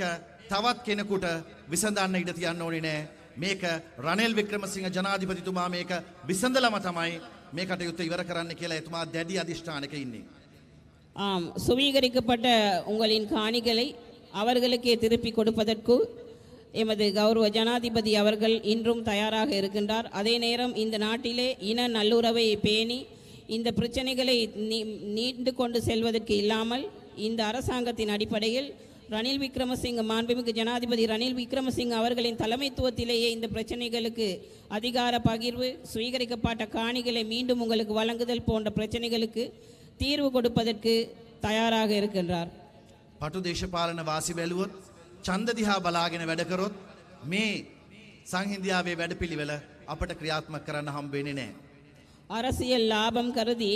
තවත් කෙනෙකුට විසඳන්න ඉඩ තියන්න ඕනේ නෑ. මේක රනිල් වික්‍රමසිංහ ජනාධිපතිතුමා මේක විසඳලම තමයි මේ කටයුත්ත ඉවර කරන්න කියලා එතුමා දැඩි අධිෂ්ඨානක ඉන්නේ. ஆம் சுவீகரிக்கப்பட்ட உங்களின் காணிகளை அவர்களுக்கே திருப்பி கொடுப்பதற்கு எமது கௌரவ ஜனாதிபதி அவர்கள் இன்றும் தயாராக இருக்கின்றார். அதே நேரம் இந்த நாட்டிலே இன நல்லுறவை பேணி இந்த பிரச்சனைகளை நீண்டு கொண்டு செல்வதற்கு இல்லாமல் இந்த அரசாங்கத்தின் அடிப்படையில் ரணில் விக்ரமசிங்க மாண்புமிகு ஜனாதிபதி ரணில் விக்ரமசிங்க அவர்களின் தலைமைத்துவத்திலேயே இந்த பிரச்சனைகளுக்கு அதிகார பகிர்வு, சுவீகரிக்கப்பட்ட காணிகளை மீண்டும் உங்களுக்கு வழங்குதல் போன்ற பிரச்சனைகளுக்கு தீர்வு கொடுப்பதற்கு தயாராக இருக்கின்றார். පටු දේශපාලන වාසි බැලුවොත් ඡන්ද දිහා බලාගෙන වැඩ කරොත් මේ සංහිඳියාවේ වැඩපිළිවෙල අපට ක්‍රියාත්මක කරන්න හම්බ වෙන්නේ නැහැ. அரசியல் லாபம் கருதி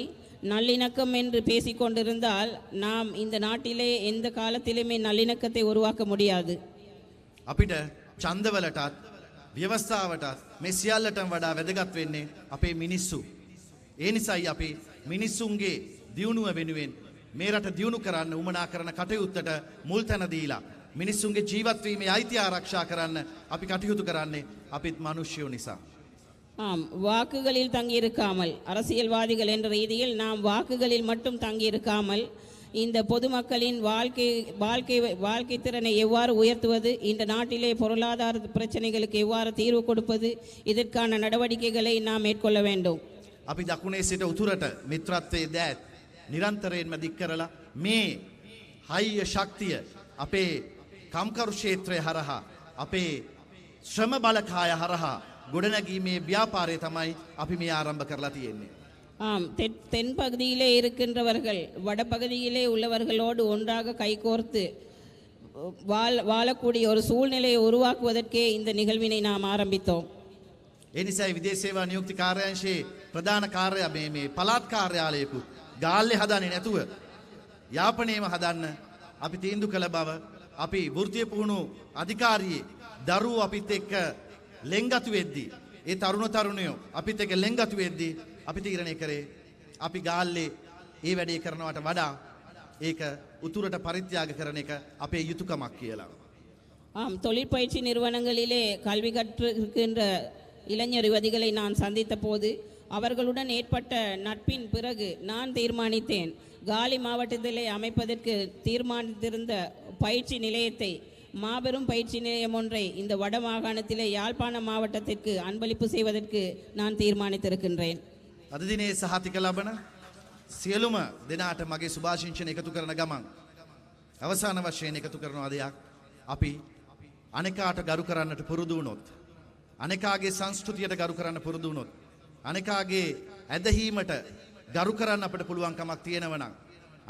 நல்லிணக்கம் என்று பேசிக்கொண்டிருந்தால் நாம் இந்த நாட்டிலே எந்த காலத்திலுமே நல்லிணக்கத்தை உருவாக்க முடியாது. අපිට ඡන්දවලටත් ව්‍යවස්ථාවටත් මේ සියල්ලටම වඩා වැදගත් වෙන්නේ අපේ මිනිස්සු. ඒ නිසායි අපි මිනිස්සුන්ගේ දියුණුව වෙනුවෙන් මේ රට දියුණු කරන්න උමනා කරන කටයුත්තට මුල් තැන දීලා මිනිස්සුන්ගේ ජීවත් වීමේ අයිතිය ආරක්ෂා කරන්න අපි කටයුතු කරන්නේ අපිත් මිනිස්සුයෝ නිසා. ஆம், வாக்குகளில் தங்கியிருக்காமல் அரசியல்வாதிகள் என்ற ரீதியில் நாம் வாக்குகளில் மட்டும் தங்கியிருக்காமல் இந்த பொதுமக்களின் வாழ்க்கை திறனை எவ்வாறு உயர்த்துவது, இந்த நாட்டிலே பொருளாதார பிரச்சனைகளுக்கு எவ்வாறு தீர்வு கொடுப்பது, இதற்கான நடவடிக்கைகளை நாம் மேற்கொள்ள வேண்டும். අපි දකුණේ සිට උතුරට මිත්‍රත්වයේ දෑත් නිරන්තරයෙන්ම දික් කරලා මේ හයිය ශක්තිය අපේ කම්කරු ක්ෂේත්‍රය හරහා අපේ ශ්‍රම බලකාය හරහා ගොඩනැගීමේ ව්‍යාපාරය තමයි අපි මේ ආරම්භ කරලා තියෙන්නේ. ஆம், தென் பகுதியிலே இருக்கின்றவர்கள் வடபகுதியிலே உள்ளவர்களோடு ஒன்றாக கைகோர்த்து வாழக்கூடிய ஒரு சூழ்நிலையை உருவாக்குவதற்கே இந்த நிகழ்வினை நாம் ஆரம்பித்தோம். ඒ නිසායි විදේශ සේවා නියුක්ති කාර්යාංශයේ ප්‍රධාන කාර්යය මේ පළාත් කාර්යාලයකුත් ගාල්ලේ හදන්නේ නැතුව යාපනයේම හදන්න අපි තීන්දුව කළ බව අපි වෘත්තීය පුහුණු අධිකාරියේ දරුවෝ අපිත් එක්ක ලෙන්ගතු වෙද්දී ඒ තරුණ තරුණියෝ අපිත් එක්ක ලෙන්ගතු වෙද්දී අපි තීරණය කරේ අපි ගාල්ලේ ඒ වැඩේ කරනවට වඩා ඒක උතුරට පරිත්‍යාග කරන එක අපේ යුතුයකමක් කියලා. ஆம், தொழிற்பயிற்சி நிறுவனங்களிலே கல்வி கற்றிருக்கின்ற இளைஞர் யுவதிகளை நான் சந்தித்த போது அவர்களுடன் ஏற்பட்ட நட்பின் பிறகு நான் தீர்மானித்தேன், காலி மாவட்டத்திலே அமைப்பதற்கு தீர்மானித்திருந்த பயிற்சி நிலையத்தை, மாபெரும் பயிற்சி நிலையம் ஒன்றை இந்த வட மாகாணத்திலே யாழ்ப்பாண மாவட்டத்திற்கு அன்பளிப்பு செய்வதற்கு நான் தீர்மானித்திருக்கின்றேன். අද දිනේ සහතික ලබන සියලුම දෙනාට මගේ සුභාශිංසන එකතු කරන ගමන් අවසාන වශයෙන් එකතු කරන අදයක් අපි අනිකාට ගරු කරන්නට පුරුදු වුණොත්, අනිකාගේ සංස්කෘතියට ගරු කරන්න පුරුදු වුණොත්, අනිකාගේ ඇදහිීමට ගරු කරන්න අපිට පුළුවන්කමක් තියෙනවා නම්,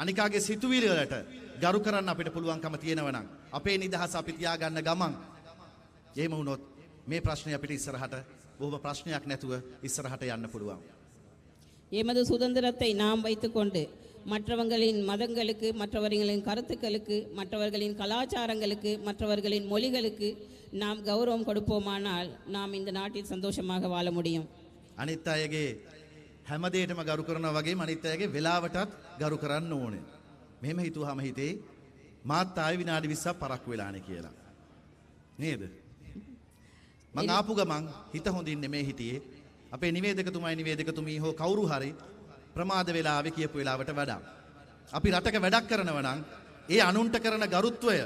අනිකාගේ සිතුවිලි වලට ගරු කරන්න අපිට පුළුවන්කම තියෙනවා නම් අපේ නිදහස අපි තියාගන්න ගමන් එහෙම වුණොත් මේ ප්‍රශ්නේ අපිට ඉස්සරහට බොහොම ප්‍රශ්නයක් නැතුව ඉස්සරහට යන්න පුළුවන්. எமது சுதந்திரத்தை நாம் வைத்துக்கொண்டு மற்றவர்களின் மதங்களுக்கு, மற்றவர்களின் கருத்துக்களுக்கு, மற்றவர்களின் கலாச்சாரங்களுக்கு, மற்றவர்களின் மொழிகளுக்கு நாம் கௌரவம் கொடுப்போமானால் நாம் இந்த நாட்டில் சந்தோஷமாக வாழ முடியும். අනිත් අයගේ හැම දෙයකටම ගරු කරනවා වගේම අනිත් අයගේ වෙලාවටත් ගරු කරන්න ඕනේ. මෙහෙම හිතුවාම හිතේ මාත් ආයෙ විනාඩි 20ක් පරක්කු වෙලානේ කියලා. නේද? මං ආපු ගමන් හිත හොඳින් නෙමෙයි හිටියේ. අපේ නිවේදකතුමී හෝ කවුරු හරි ප්‍රමාද වෙලාවේ කියපු වෙලාවට වඩා අපි රටක වැඩක් කරනවා නම් ඒ අනුන්ට කරන ගරුත්වය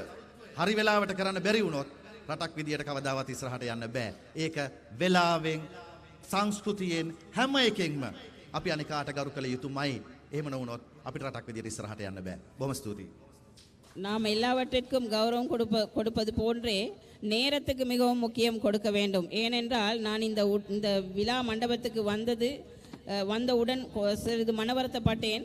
හරි වෙලාවට කරන්න බැරි වුණොත් රටක් විදියට කවදාවත් ඉස්සරහට යන්න බෑ. ඒක වෙලාවෙන් සංස්කෘතියෙන් හැම එකෙන්ම අපි අනිකාට ගරු කළ යුතුමයි. එහෙම නොවුනොත් අපිට රටක් විදියට ඉස්සරහට යන්න බෑ. බොහොම ස්තුතියි. நாம் எல்லாவற்றிற்கும் கௌரவம் கொடுப்பது போன்றே நேரத்துக்கு மிகவும் முக்கியம் கொடுக்க வேண்டும். ஏனென்றால் நான் இந்த விழா மண்டபத்துக்கு வந்தவுடன் சிறிது மனவருத்தப்பட்டேன்.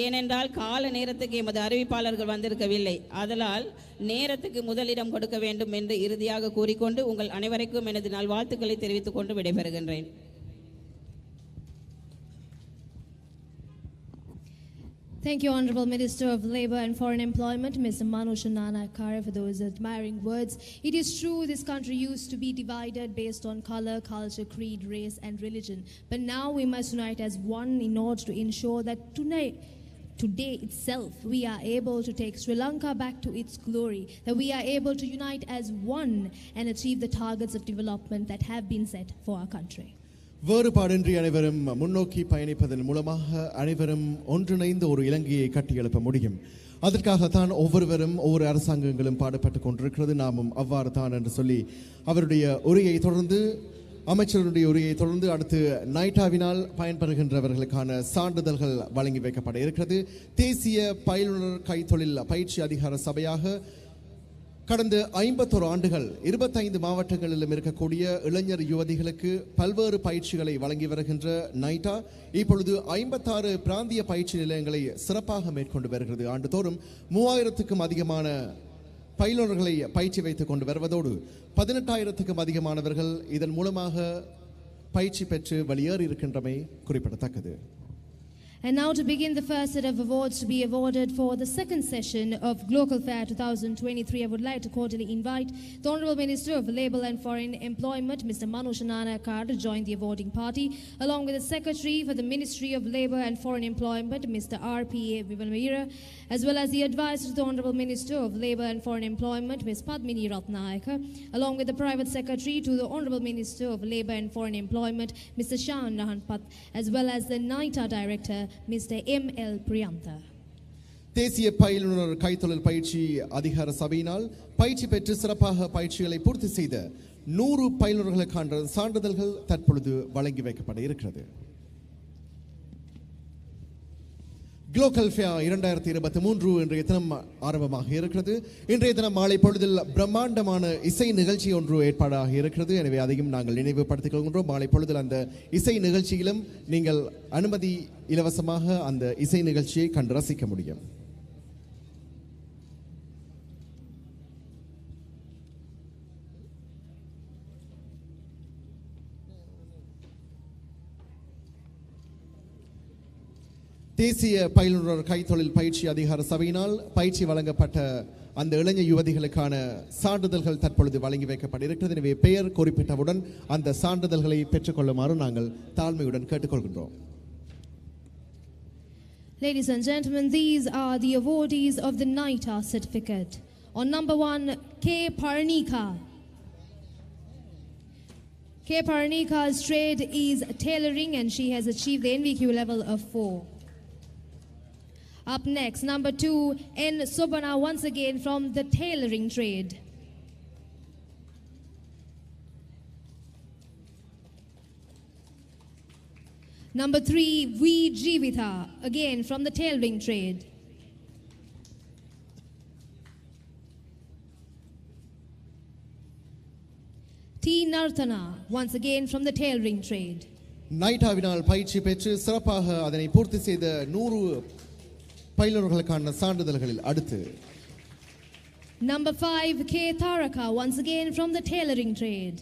ஏனென்றால் கால நேரத்துக்கு எமது அறிவிப்பாளர்கள் வந்திருக்கவில்லை. அதனால் நேரத்துக்கு முதலிடம் கொடுக்க வேண்டும் என்று இறுதியாக கூறிக்கொண்டு உங்கள் அனைவருக்கும் எனது நல்வாழ்த்துக்களை தெரிவித்துக் கொண்டு விடைபெறுகின்றேன். Thank you, Honorable Minister of Labour and Foreign Employment, Mr. Manusha Nanayakkara, for those admiring words. It is true this country used to be divided based on color, culture, creed, race and religion. But now we must unite as one in order to ensure that tonight today itself we are able to take Sri Lanka back to its glory, that we are able to unite as one and achieve the targets of development that have been set for our country. வேறுபாடின்றி அனைவரும் முன்னோக்கி பயணிப்பதன் மூலமாக அனைவரும் ஒன்றிணைந்து ஒரு இலங்கையை கட்டியெழுப்ப முடியும். அதற்காகத்தான் ஒவ்வொருவரும் ஒவ்வொரு அரசாங்கங்களும் பாடுபட்டுக் கொண்டிருக்கிறது. நாமும் அவ்வாறு தான் என்று சொல்லி அவருடைய உரையை தொடர்ந்து அமைச்சருடைய உரையை தொடர்ந்து அடுத்து நைட்டாவினால் பயன்பெறுகின்றவர்களுக்கான சான்றிதழ்கள் வழங்கி வைக்கப்பட இருக்கிறது. தேசிய பயிலுனர் கைத்தொழில் பயிற்சி அதிகார சபையாக கடந்த 51 ஆண்டுகள் 25 மாவட்டங்களிலும் இருக்கக்கூடிய இளைஞர் யுவதிகளுக்கு பல்வேறு பயிற்சிகளை வழங்கி வருகின்ற நைட்டா இப்பொழுது 56 பிராந்திய பயிற்சி நிலையங்களை சிறப்பாக மேற்கொண்டு வருகிறது. ஆண்டுதோறும் 3000க்கும் அதிகமான பயிலுனர்களை பயிற்சி வைத்துக் கொண்டு வருவதோடு 18,000க்கும் அதிகமானவர்கள் இதன் மூலமாக பயிற்சி பெற்று வெளியேறி இருக்கின்றமை குறிப்பிடத்தக்கது. And now to begin the first set of awards to be awarded for the second session of Glocal Fair 2023, I would like to cordially invite the Honourable Minister of Labour and Foreign Employment, Mr. Manusha, Nanayakkara, to join the awarding party, along with the Secretary for the Ministry of Labour and Foreign Employment, Mr. R.P.A. Vimalvira, as well as the Advisor to the Honourable Minister of Labour and Foreign Employment, Ms. Padmini Ratnayaka, along with the Private Secretary to the Honourable Minister of Labour and Foreign Employment, Mr. Shan Rahanpat, as well as the NITA Director, Mr. M.L. Priyantha. தேசிய பயிலுனர் கைத்தொழில் பயிற்சி அதிகார சபையினால் பயிற்சி பெற்று சிறப்பாக பயிற்சிகளை பூர்த்தி செய்த 100 பயிலுனர்களுக்கான சான்றிதழ்கள் தற்பொழுது வழங்கி வைக்கப்பட இருக்கிறது. Glocal Fair 2023 இன்றைய தினம் ஆரம்பமாக இருக்கிறது. இன்றைய தினம் மாலை பொழுதில் பிரம்மாண்டமான இசை நிகழ்ச்சி ஒன்று ஏற்பாடாக இருக்கிறது. எனவே அதையும் நாங்கள் நினைவுபடுத்திக் கொள்கின்றோம். மாலை பொழுதில் அந்த இசை நிகழ்ச்சியிலும் நீங்கள் அனுமதி இலவசமாக அந்த இசை நிகழ்ச்சியை கண்டு ரசிக்க முடியும். தேசிய பயிலுனர் கைத்தொழில் பயிற்சி அதிகார சபையினால் பயிற்சி வழங்கப்பட்ட அந்த இளைஞர் யுவதிகளுக்கான சான்றிதழ்கள் தற்பொழுது வழங்கி வைக்கப்பட இருக்கிறது. எனவே பெயர் குறிப்பிட்டவுடன் அந்த சான்றிதழ்களை பெற்றுக்கொள்ளுமாறு நாங்கள் தாழ்மையுடன் கேட்டுக்கொள்கின்றோம். Ladies and gentlemen, these are the awardees of the NITA certificate. On number 1, K. Paranika. K. Paranika's trade is tailoring and she has achieved the NVQ level of 4. Up next, number 2, N. Sobana, once again from the tailoring trade. Number 3, V. Jivitha, again from the tailoring trade. T. Nartana, once again from the tailoring trade. நைட்டாவினால் பயிற்சி பெற்று சிறப்பாக அதனை பூர்த்தி செய்த 100 பயிலுனர்களுக்கான சான்றிதழ்களில் அடுத்து Number 5, K. Taraka, once again from the tailoring trade.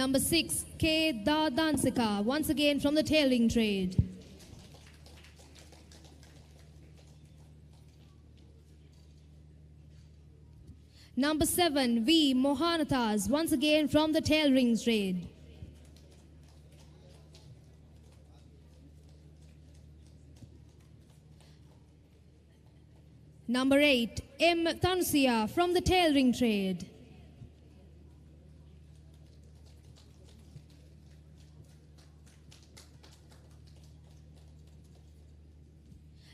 Number 6, K. Dansika, once again from the tailoring trade. Number 7, V. Mohanathas, once again from the tailoring trade. Number 8, M. Tansia from the tailoring trade.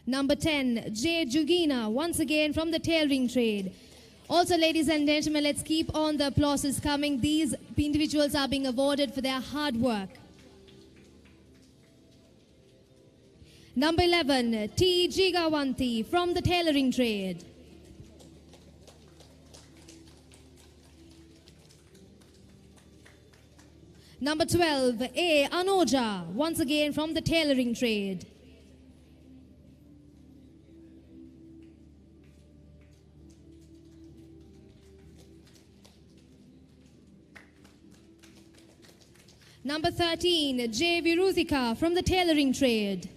Number 10, J. Jugina, once again from the tailoring trade. Also, ladies and gentlemen, let's keep on the applauses coming. These individuals are being awarded for their hard work. Number 11, T. Jigawanti from the tailoring trade. Number 12, A. Anoja, once again from the tailoring trade. Number 13, J. Viruthika from the tailoring trade.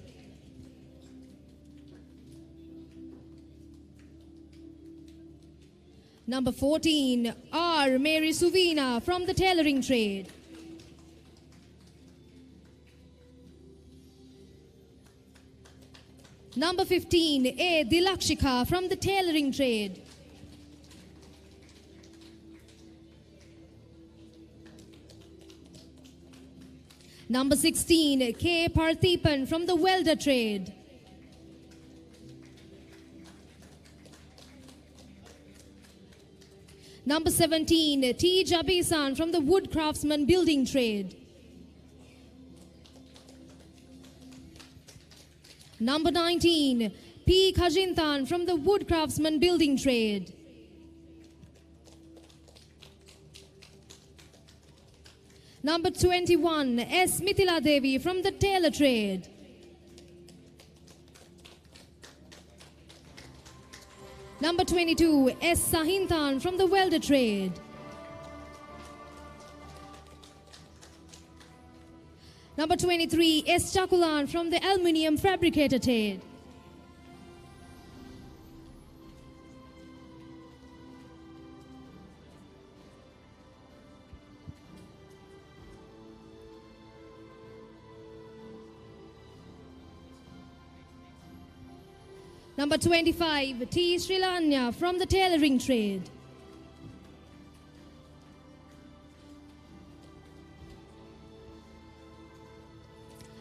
Number 14, R. Mary Suvina from the tailoring trade. Number 15, A. Dilakshika from the tailoring trade. Number 16, K. Parthipan from the welder trade. Number 17, T. Jabisan from the wood craftsman building trade. Number 19, P. Kajintan from the wood craftsman building trade. Number 21, S. Mithila Devi from the tailor trade. Number 22, S. Sahintan from the welder trade. Number 23, S. Chakulan from the aluminium fabricator trade. Number 25, T. Srilanya from the tailoring trade.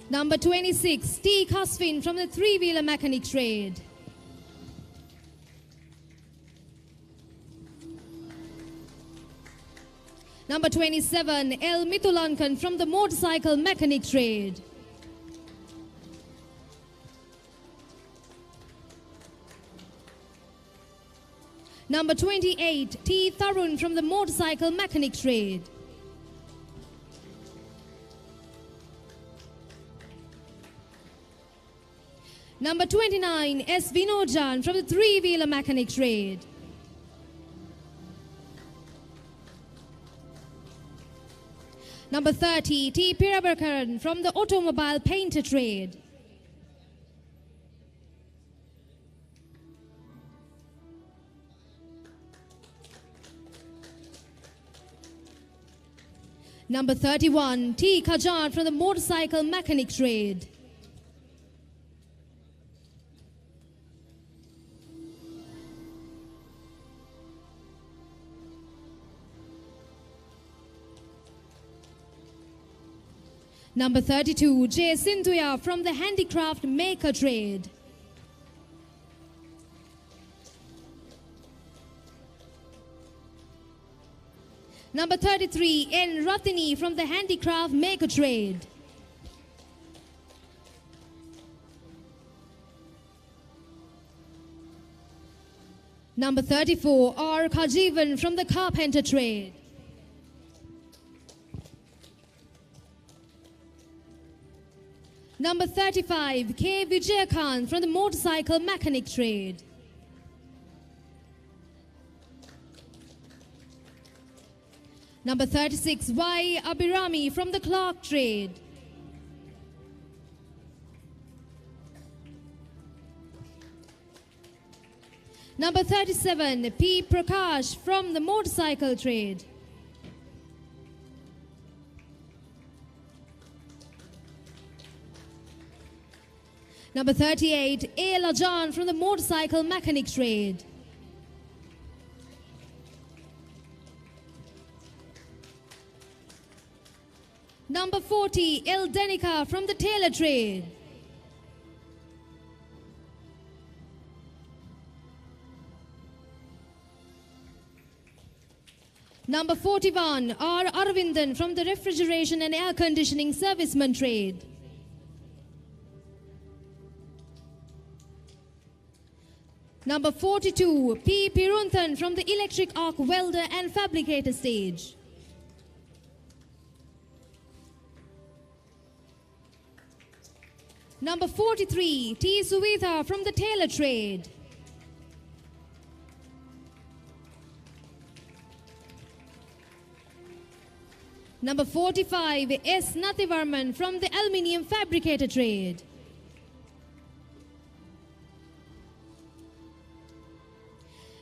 Number 26, T. Kasvin from the three-wheeler mechanic trade. Number 27, L. Mithulankan from the motorcycle mechanic trade. Number 28, T. Tharun from the motorcycle mechanic trade. Number 29, S. Vinojan from the three-wheeler mechanic trade. Number 30, T. Pirabakaran from the automobile painter trade. Number 31, T. Kajan from the motorcycle mechanic trade. Number 32, J. Sindhuya from the handicraft maker trade. Number 33, N. Ratini from the handicraft maker trade. Number 34, R. Kajivan from the carpenter trade. Number 35, K. Vijayakant from the motorcycle mechanic trade. Number 36, Y. Abhirami from the clock trade. Number 37, P. Prakash from the motorcycle trade. Number 38, A. Lajan from the motorcycle mechanic trade. Number 40, L. Denika from the tailor trade. Number 41, R. Arvindan from the refrigeration and air conditioning serviceman trade. Number 42, P. Pirunthan from the electric arc welder and fabricator stage. Number 43, T. Suvitha from the tailor trade. Number 45, S. Nathivarman from the aluminium fabricator trade.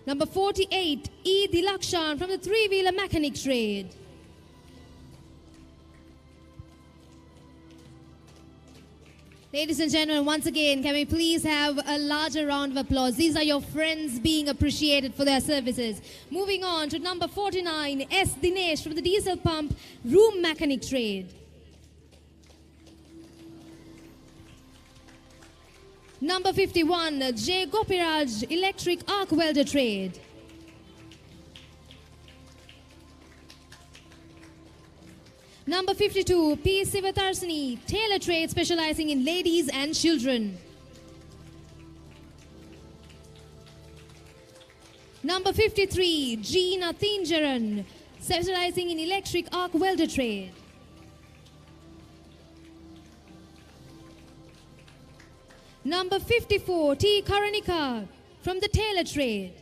Number 48, E. Dilakshan from the three-wheeler mechanic trade. Ladies and gentlemen, once again, can we please have a larger round of applause? These are your friends being appreciated for their services. Moving on to number 49, S. Dinesh from the diesel pump room mechanic trade. Number 51, J. Gopiraj, electric arc welder trade. Number 52, P. Sivatarsani, tailor trade specializing in ladies and children. Number 53, G. Nathinjaran, specializing in electric arc welder trade. Number 54, T. Karanika from the tailor trade.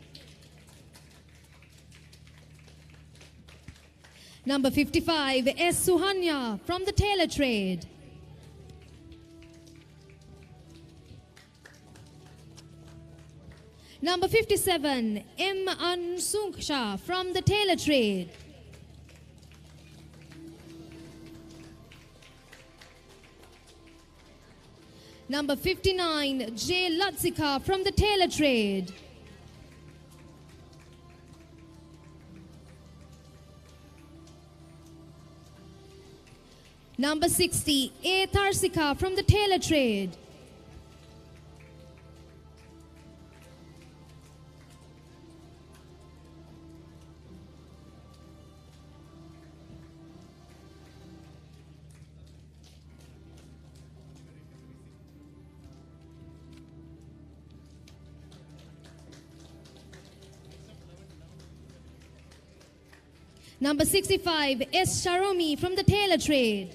Number 55, S. Suhanya from the tailor trade. Number 57, M. Ansunksha from the tailor trade. Number 59, J. Latsika from the tailor trade. Number 60, A. Tarsika from the tailor trade. Number 65, S. Sharomi from the tailor trade.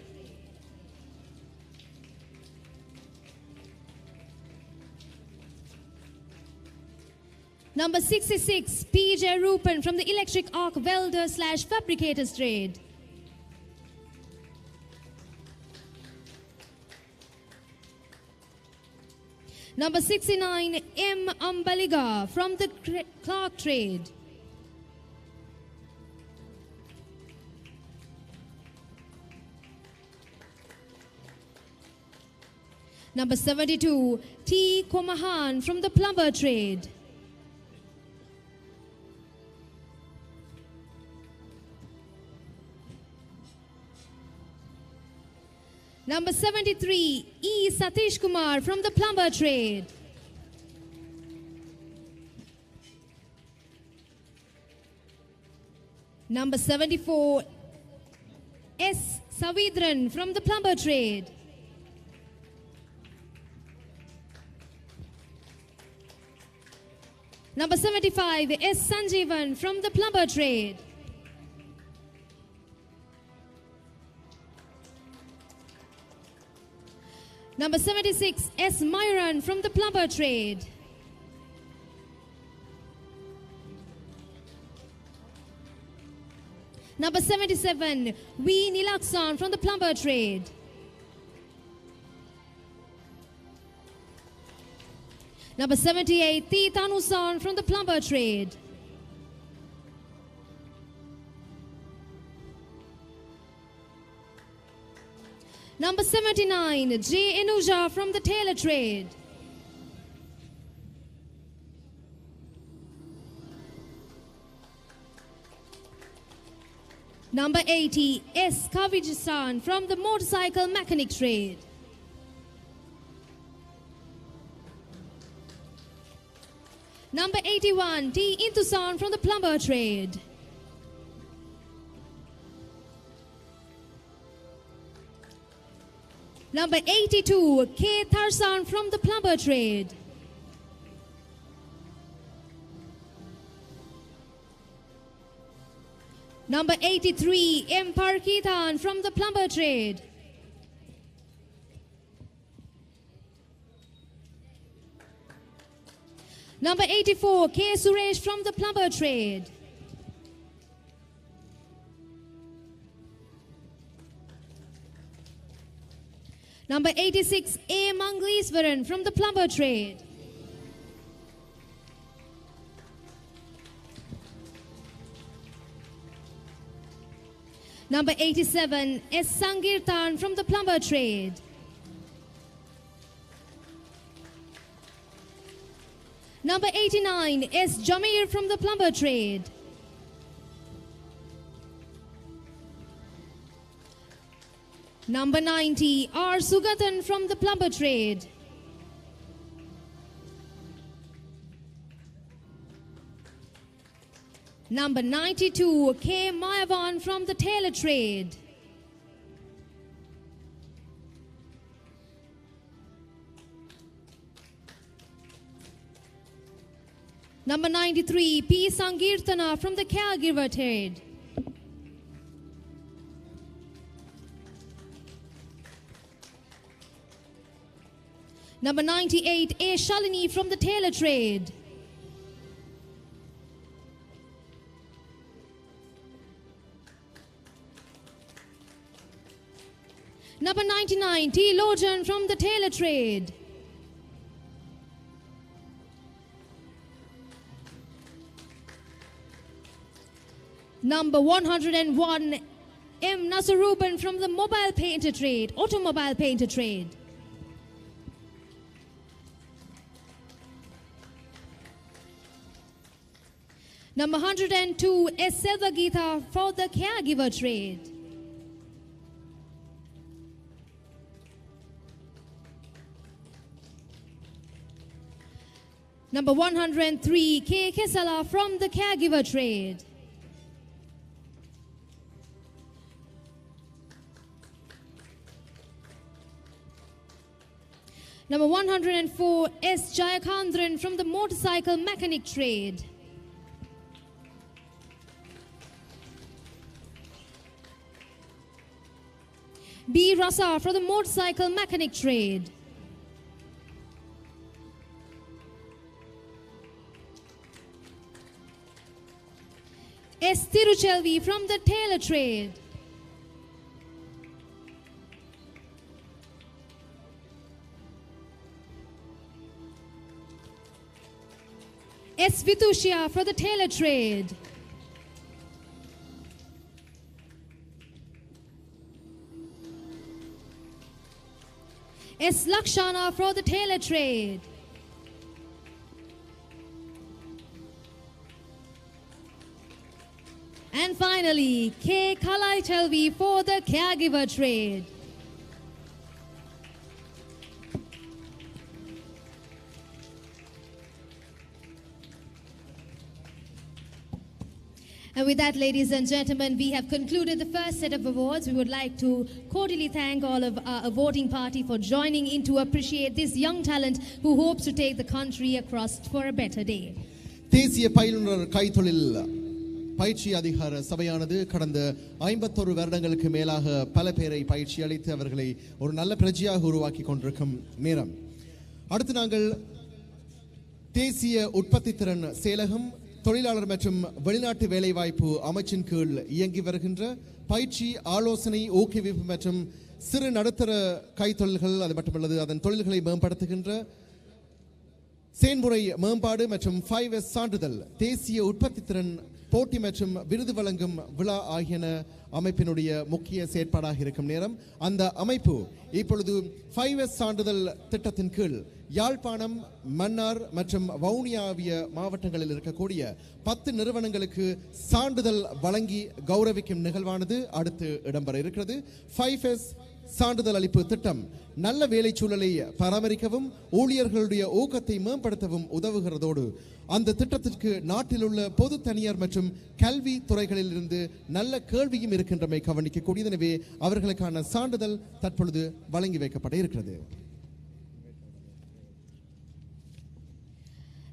Number 66, P.J. Rupan from the electric arc welder / fabricators trade. Number 69, M. Ambaliga from the clerk trade. Number 72, T. Komahan from the plumber trade. Number 73, E. Satish Kumar from the plumber trade. Number 74, S. Savidran from the plumber trade. Number 75, S. Sanjeevan from the plumber trade. Number 76, S. Myron from the plumber trade. Number 77, V. Nilaksan from the plumber trade. Number 78, T. Tanusan from the plumber trade. Number 79, J. Enuja from the tailor trade. Number 80, S. Kavijisan from the motorcycle mechanic trade. Number 81, T. Intusan from the plumber trade. Number 82, K. Tarsan from the plumber trade. Number 83, M. Parkitan from the plumber trade. Number 84, K. Suresh from the plumber trade. Number 86, A. Mangliswaran from the plumber trade. Number 87, S. Sangirtan from the plumber trade. Number 89, S. Jameer from the plumber trade. Number 90, R. Sugatan from the plumber trade. Number 92, K. Mayavan from the tailor trade. Number 93, P. Sankirtana from the caregiver trade. Number 98, A. Shalini from the tailor trade. Number 99, T. Lojan from the tailor trade. Number 101, M. Nasaruban from the mobile painter trade, automobile painter trade. Number 102, S. Selvagita for the caregiver trade. Number 103, K. Kesala from the caregiver trade. Number 104, S. Jayakandran from the motorcycle mechanic trade. B. Rasa from the motorcycle mechanic trade. S. Tiruchelvi from the tailor trade. S. Vitushya for the tailor trade. S. Lakshana for the tailor trade. And finally, K. Kalai Chelvi for the caregiver trade. And with that, ladies and gentlemen, we have concluded the first set of awards. We would like to cordially thank all of our awarding party for joining in to appreciate this young talent who hopes to take the country across for a better day. தேசிய பயிலுனர் கைத்தொழில் பயிற்சி அதிகார சபையானது கடந்த 51 வருடங்களுக்கு மேலாக பல பேரை பயிற்சி அளித்து அவர்களை ஒரு நல்ல பிரஜையாக உருவாக்கி கொண்டிருக்கும் நேரம். அடுத்து நாங்கள் தேசிய உற்பத்தி திறன் செயலகம் தொழிலாளர் மற்றும் வெளிநாட்டு வேலைவாய்ப்பு அமைச்சின் கீழ் இயங்கி வருகின்ற பயிற்சி ஆலோசனை ஊக்குவிப்பு மற்றும் சிறு நடுத்தர கைத்தொழில்கள் அது மட்டுமல்லது அதன் தொழில்களை மேம்படுத்துகின்ற செயல்முறை மேம்பாடு மற்றும் 5S சான்றிதழ் தேசிய உற்பத்தி திறன் போட்டி மற்றும் விருது வழங்கும் விழா ஆகியன அமைப்பினுடைய முக்கிய செயற்பாடாக இருக்கும் நேரம். அந்த அமைப்பு இப்பொழுது 5S சான்றிதழ் திட்டத்தின் கீழ் யாழ்ப்பாணம், மன்னார் மற்றும் வவுனியா ஆகிய மாவட்டங்களில் இருக்கக்கூடிய 10 நிறுவனங்களுக்கு சான்றிதழ் வழங்கி கௌரவிக்கும் நிகழ்வானது அடுத்து இடம்பெற இருக்கிறது. 5S சான்றிதழ் அளிப்பு திட்டம் நல்ல வேலை சூழலை பராமரிக்கவும் ஊழியர்களுடைய ஊக்கத்தை மேம்படுத்தவும் உதவுகிறதோடு அந்த திட்டத்திற்கு நாட்டில் உள்ள பொது தனியார் மற்றும் கல்வி துறைகளில் இருந்து நல்ல கேள்வியும் இருக்கின்றமை கவனிக்கக்கூடியது. எனவே அவர்களுக்கான சான்றிதழ் தற்பொழுது வழங்கி வைக்கப்பட இருக்கிறது.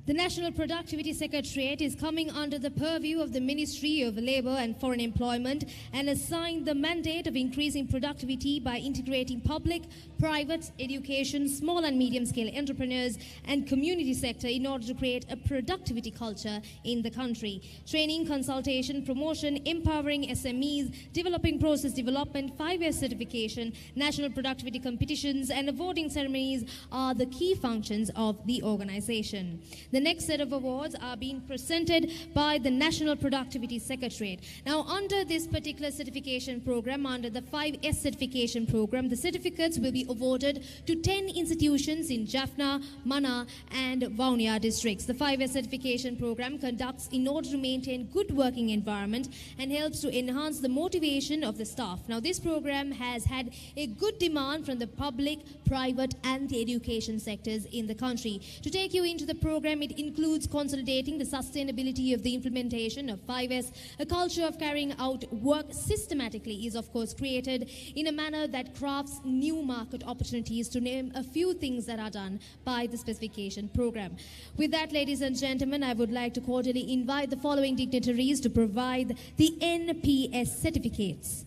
The National Productivity Secretariat is coming under the purview of the Ministry of Labour and Foreign Employment and assigned the mandate of increasing productivity by integrating public, private, education, small and medium scale entrepreneurs and community sector in order to create a productivity culture in the country. Training, consultation, promotion, empowering SMEs, developing process development, 5-year certification, national productivity competitions and awarding ceremonies are the key functions of the organization. The The next set of awards are being presented by the National Productivity Secretariat. Now, under this particular certification program, under the 5S certification program, the certificates will be awarded to 10 institutions in Jaffna, Mana, and Vaunia districts. The 5S certification program conducts in order to maintain good working environment and helps to enhance the motivation of the staff. Now, this program has had a good demand from the public, private, and the education sectors in the country. To take you into the program, it includes consolidating the sustainability of the implementation of 5S. A culture of carrying out work systematically is, of course, created in a manner that crafts new market opportunities, to name a few things that are done by the specification program. With that, ladies and gentlemen, I would like to cordially invite the following dignitaries to provide the NPS certificates.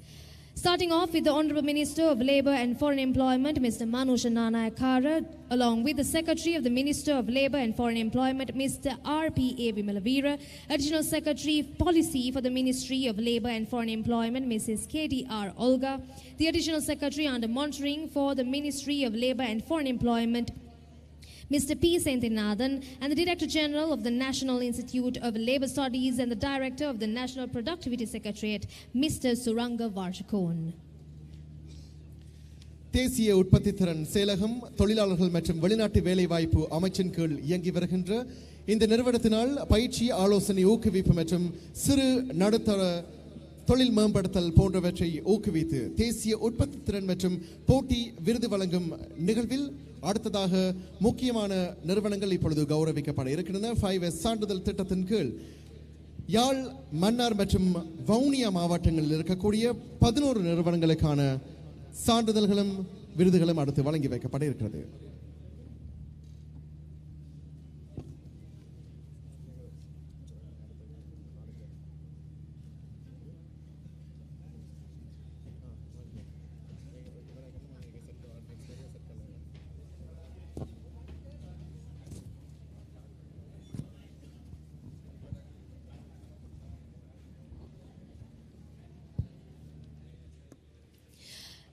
Starting off with the Honourable Minister of Labour and Foreign Employment, Mr. Manusha Nanayakkara, along with the Secretary of the Minister of Labour and Foreign Employment, Mr. RPA Vimalavira, Additional Secretary of Policy for the Ministry of Labour and Foreign Employment, Mrs. KDR Olga, the Additional Secretary under Monitoring for the Ministry of Labour and Foreign Employment, Mr. P. Senthinathan, and the Director General of the National Institute of Labour Studies and the Director of the National Productivity Secretariat, Mr. Suranga Varchakon. தேசிய உற்பத்தித்திறன் செயலகம் தொழிலாளர்கள் மற்றும் வெளிநாட்டு வேலைவாய்ப்பு அமைச்சின் கீழ் இயங்கி வருகின்ற இந்த நிறுவனத்தினால் பயிற்சி, ஆலோசனை, ஊக்குவிப்பு மற்றும் சிறு நடுத்தர தொழில் மேம்படுத்தல் போன்றவற்றை ஊக்குவித்து தேசிய உற்பத்தித்திறன் மற்றும் போட்டி விருது வழங்கும் நிகழ்வில் அடுத்ததாக முக்கியமான நிறுவனங்கள் இப்பொழுது கௌரவிக்கப்பட இருக்கின்றன. 5S சான்றிதழ் திட்டத்தின் கீழ் யாழ், மன்னார் மற்றும் வவுனியா மாவட்டங்களில் இருக்கக்கூடிய 11 நிறுவனங்களுக்கான சான்றிதழ்களும் விருதுகளும் அடுத்து வழங்கி வைக்கப்பட இருக்கிறது.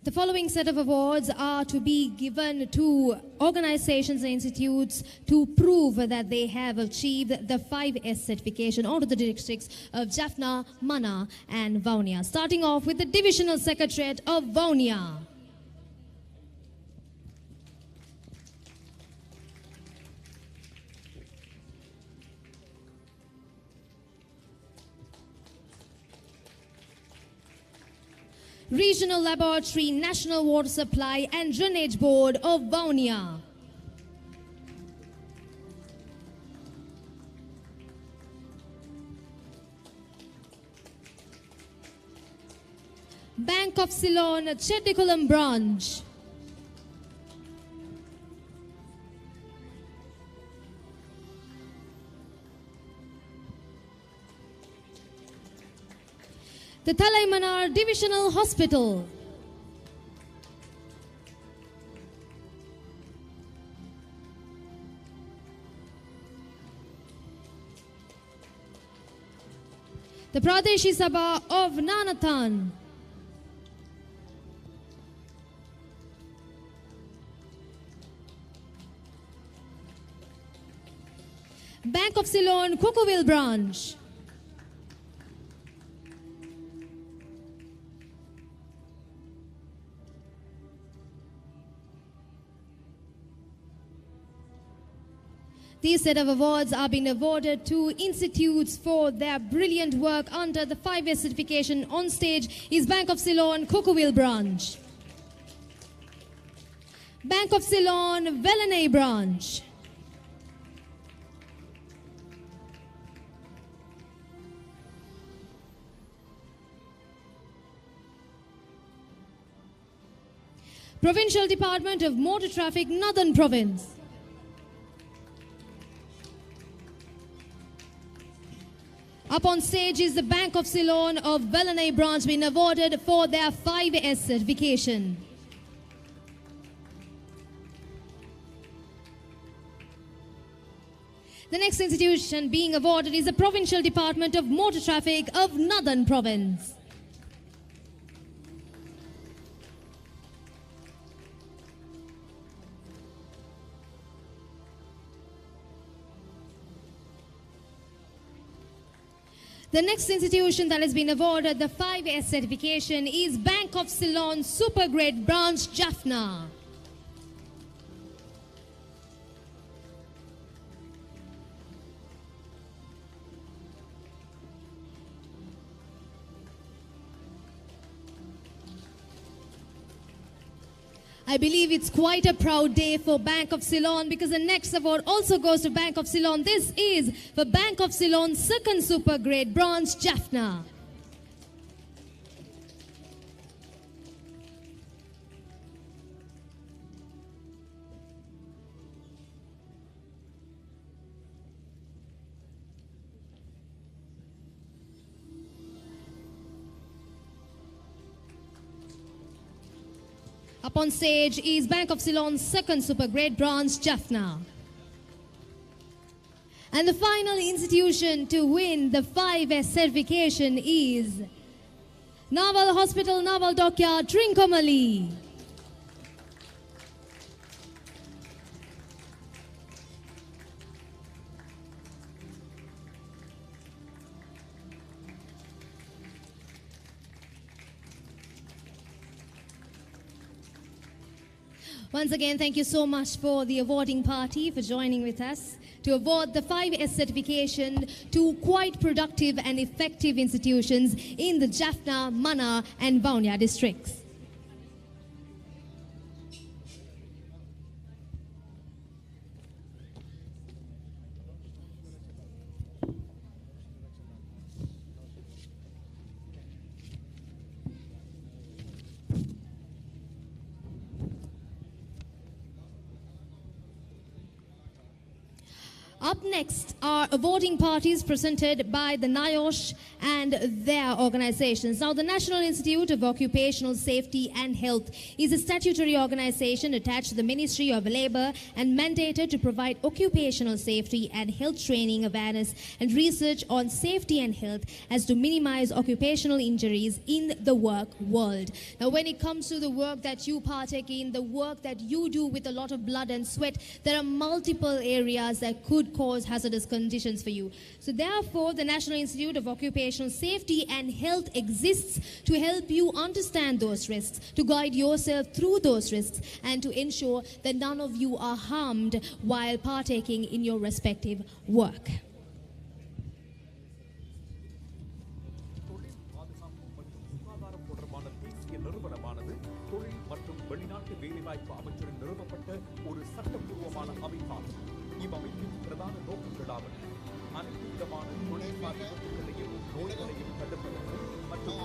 The following set of awards are to be given to organizations and institutes to prove that they have achieved the 5S certification onto the districts of Jaffna, Mana, and Vaunia. Starting off with the Divisional Secretariat of Vaunia. Regional Laboratory, National Water Supply and Drainage Board of Vaunia. Bank of Ceylon, Chetikulam Branch. The Talaimanar Divisional Hospital. The Pradeshi Sabha of Nanathan. Bank of Ceylon, Cookville Branch. These set of awards are being awarded to institutes for their brilliant work under the 5S certification. On stage is Bank of Ceylon, Cookville Branch. Bank of Ceylon, Vellanay Branch. Provincial Department of Motor Traffic, Northern Province. Up on stage is the Bank of Ceylon of Vellanay Branch being awarded for their 5S certification. The next institution being awarded is the Provincial Department of Motor Traffic of Northern Province. The next institution that has been awarded the 5S certification is Bank of Ceylon Super Grade Branch Jaffna. I believe it's quite a proud day for Bank of Ceylon because the next award also goes to Bank of Ceylon. This is for Bank of Ceylon Second Super Grade Branch Jaffna. Up on stage is Bank of Ceylon's second super grade branch, Jaffna. And the final institution to win the 5S certification is Naval Hospital, Naval Dockyard, Trincomalee. Once again, thank you so much for the awarding party for joining with us to award the 5S certification to quite productive and effective institutions in the Jaffna, Mana and Vaunia districts. Up next are awarding parties presented by the NIOSH and their organizations. Now, the National Institute of Occupational Safety and Health is a statutory organization attached to the Ministry of Labour and mandated to provide occupational safety and health training, awareness and research on safety and health as to minimize occupational injuries in the work world. Now, when it comes to the work that you partake in, the work that you do with a lot of blood and sweat, there are multiple areas that could cause hazardous conditions for you. So therefore, the National Institute of Occupational Safety and Health exists to help you understand those risks, to guide yourself through those risks, and to ensure that none of you are harmed while partaking in your respective work. இவ்வமைப்பின் பிரதான நோக்கங்களாவன அனைத்து விதமான தொழில்சார் விபத்துகளையும் நோய்களையும் தடுப்பதற்கும் மற்றும்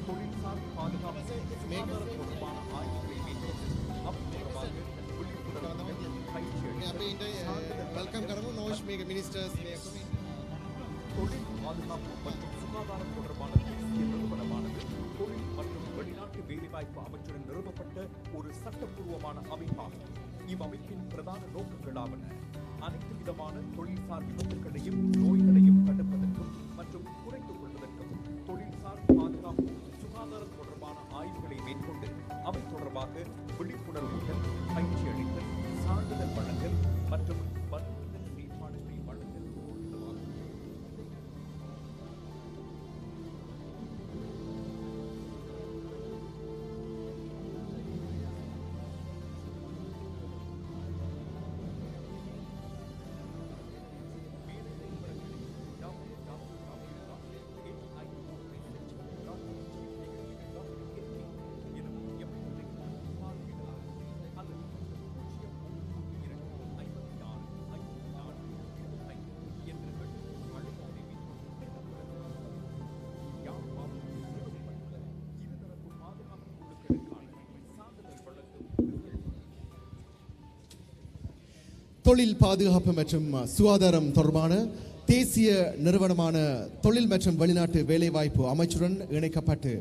தொழில்சார் பாதுகாப்பு சுகாதார தொடர்பான ஆய்வுகளை மேற்கொண்டு அவ்வளவாக விழிப்புணர்வு பயிற்சி தொழில் பாதுகாப்பு மற்றும் சுகாதாரம் தொடர்பான தேசிய நிறுவனமானது தொழில் மற்றும் வெளிநாட்டு வேலைவாய்ப்பு அமைச்சுடன் நிறுவப்பட்ட ஒரு சட்டப்பூர்வமான அமைப்பாகும். இவ்வமைப்பின் பிரதான நோக்கங்களாவன அனைத்து விதமான தொழில்சார் விபத்துகளையும் நோய்களையும் தடுப்பதற்கும் மற்றும் குறைத்துக் கொள்வதற்கும் தொழில்சார் பாதுகாப்பு சுகாதாரம் தொடர்பான ஆய்வுகளை மேற்கொண்டு அவை தொடர்பாக விழிப்புணர்வுகள் பயிற்சி அளித்தல் சான்றிதழ் வழங்கல் மற்றும் வல்லுநர் செயல்பாடுகளை வழங்கல் தொழில் பாதுகாப்பு மற்றும் சுகாதாரம் தொடர்பான தேசிய நிறுவனமான தொழில் மற்றும் வெளிநாட்டு வேலைவாய்ப்பு அமைச்சுடன் இணைக்கப்பட்டு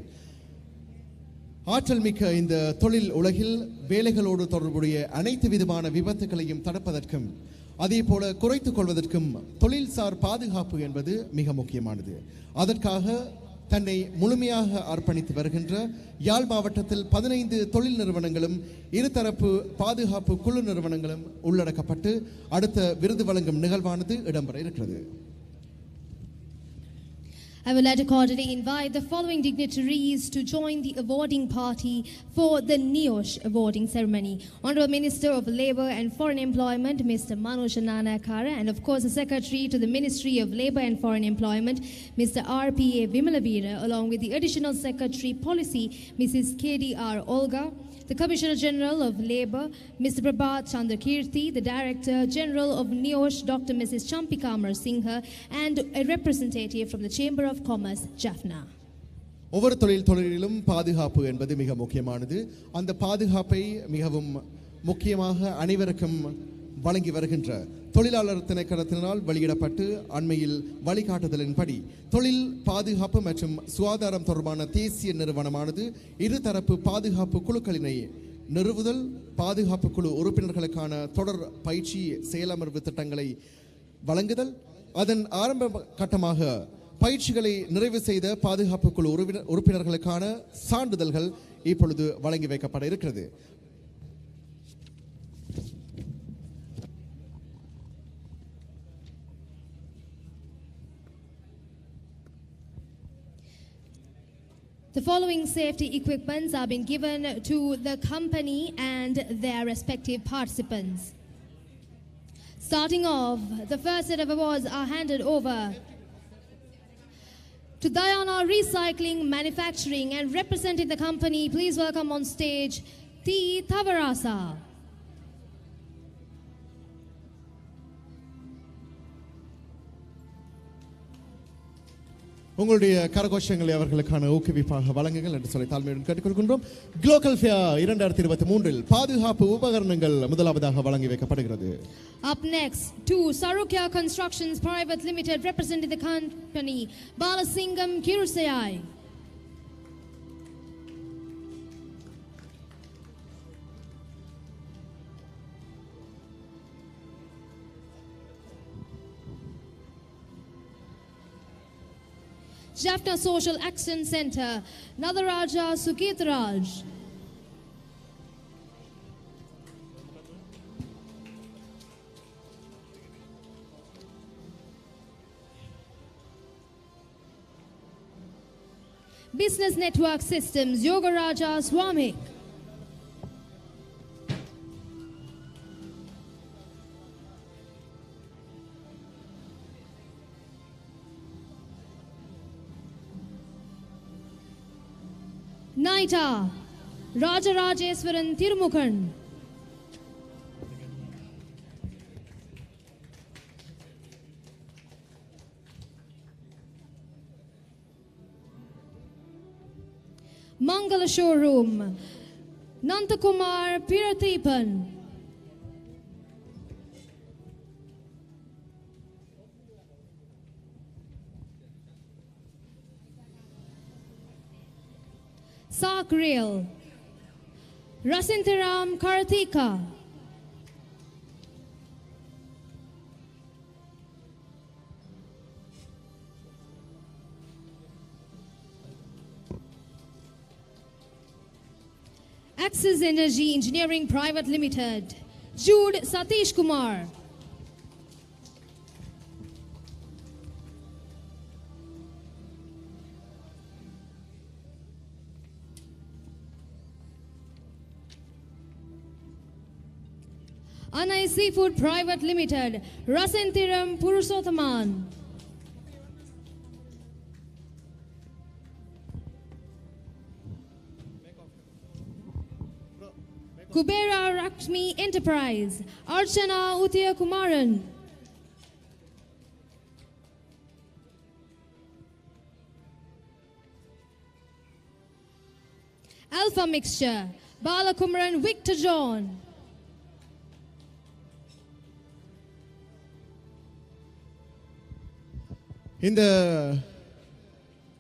ஆற்றல் மிக்க இந்த தொழில் உலகில் வேலைகளோடு தொடர்புடைய அனைத்து விதமான விபத்துகளையும் தடுப்பதற்கும் அதே போல குறைத்துக் கொள்வதற்கும் தொழில்சார் பாதுகாப்பு என்பது மிக முக்கியமானது. அதற்காக தன்னை முழுமையாக அர்ப்பணித்து வருகின்ற யாழ் மாவட்டத்தில் 15 தொழில் நிறுவனங்களும் இருதரப்பு பாதுகாப்பு குழு நிறுவனங்களும் உள்ளடக்கப்பட்டு அடுத்த விருது வழங்கும் நிகழ்வானது இடம்பெற இருக்கிறது. I would like to cordially invite the following dignitaries to join the awarding party for the NIOSH awarding ceremony. Honorable Minister of Labour and Foreign Employment, Mr. Manusha Nanayakkara, and of course the Secretary to the Ministry of Labour and Foreign Employment, Mr. RPA Vimalavira, along with the Additional Secretary Policy, Mrs. KDR Olga, the Commissioner General of Labour, Mr. Prabhat Chandrakirti, the Director General of NIOSH, Dr. Mrs. Champika Amar Singha, and a representative from the Chamber of Commerce, Jaffna. ஒவ்வொரு தொழிலிலும் பாதுகாப்பு என்பது மிக முக்கியமானது. அந்த பாதுகாப்பை மிகவும் முக்கியமாக அனைவருக்கும் வழங்கி வருகின்ற தொழிலாளர் திணைக்களத்தினால் வெளியிடப்பட்டு அண்மையில் வழிகாட்டுதலின்படி தொழில் பாதுகாப்பு மற்றும் சுகாதாரம் தொடர்பான தேசிய நிறுவனமானது இருதரப்பு பாதுகாப்பு குழுக்களினை நிறுவுதல், பாதுகாப்பு குழு உறுப்பினர்களுக்கான தொடர் பயிற்சி செயலமர்வு திட்டங்களை வழங்குதல், அதன் ஆரம்ப கட்டமாக பயிற்சிகளை நிறைவு செய்த பாதுகாப்பு குழு உறுப்பினர்களுக்கான சான்றிதழ்கள் இப்பொழுது வழங்கி வைக்கப்பட இருக்கிறது. The following safety equipments have been given to the company and their respective participants. Starting off, the first set of awards are handed over to Diana Recycling Manufacturing, and representing the company, please welcome on stage T. Tavarasa. உங்களுடைய கரகோஷங்களை அவர்களுக்கான ஊக்குவிப்பாக வழங்குங்கள் என்று சொல்லி தாழ்மையுடன் கேட்டுக்கொள்கின்றோம். குளோக்கல் fair 2023 பாதுகாப்பு உபகரணங்கள் முதலாவதாக வழங்கி வைக்கப்படுகிறது. Up next, to Sarukya Constructions Private Limited, representing the company, Balasingam Kirusayai. Jaffna Social Action Center, Nadaraja Sukitraj. Business Network Systems, Yogaraja Swamik. Naita, Rajarajeswaran Tirumukan. Mangala Showroom, Nantakumar Pirathipan. Sark Rail, Rasintiram Karthika. Axis Energy Engineering Private Limited, Jude Satish Kumar. Anai Seafood Private Limited, Rasintiram Purusothaman. Kubera Rakshmi Enterprise, Archana Utya Kumaran. Alpha Mixture, Balakumaran Victor John. இந்த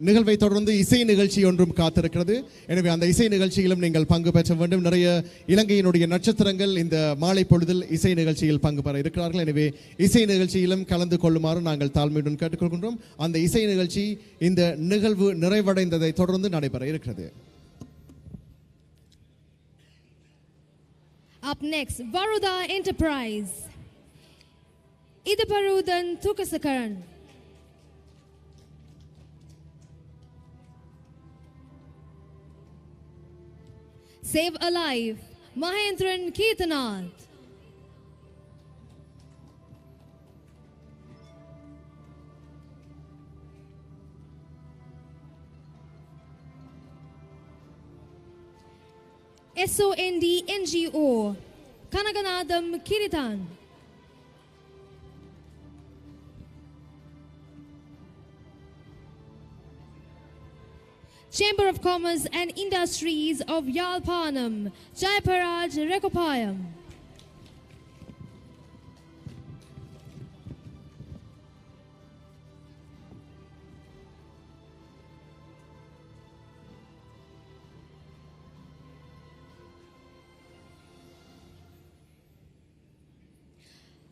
நிகழ்வை தொடர்ந்து இசை நிகழ்ச்சி ஒன்றும் காத்திருக்கிறது. எனவே அந்த இசை நிகழ்ச்சியிலும் நீங்கள் பங்கு பெற்ற வேண்டும். நிறைய இலங்கையினுடைய நட்சத்திரங்கள் இந்த மாலை பொழுதில் இசை நிகழ்ச்சியில் பங்கு பெற இருக்கிறார்கள். எனவே இசை நிகழ்ச்சியிலும் கலந்து கொள்ளுமாறு நாங்கள் தாழ்மையுடன் கேட்டுக்கொள்கின்றோம். அந்த இசை நிகழ்ச்சி இந்த நிகழ்வு நிறைவடைந்ததை தொடர்ந்து நடைபெற இருக்கிறது. Up next, Varuda Enterprise, Idaparudan Tukasakaran. Save a Life, Mahendran Keetanath. SOND NGO, Kanaganadam Kiritan. Chamber of Commerce and Industries of Yalpanam, Jayaparaj Rekopayam.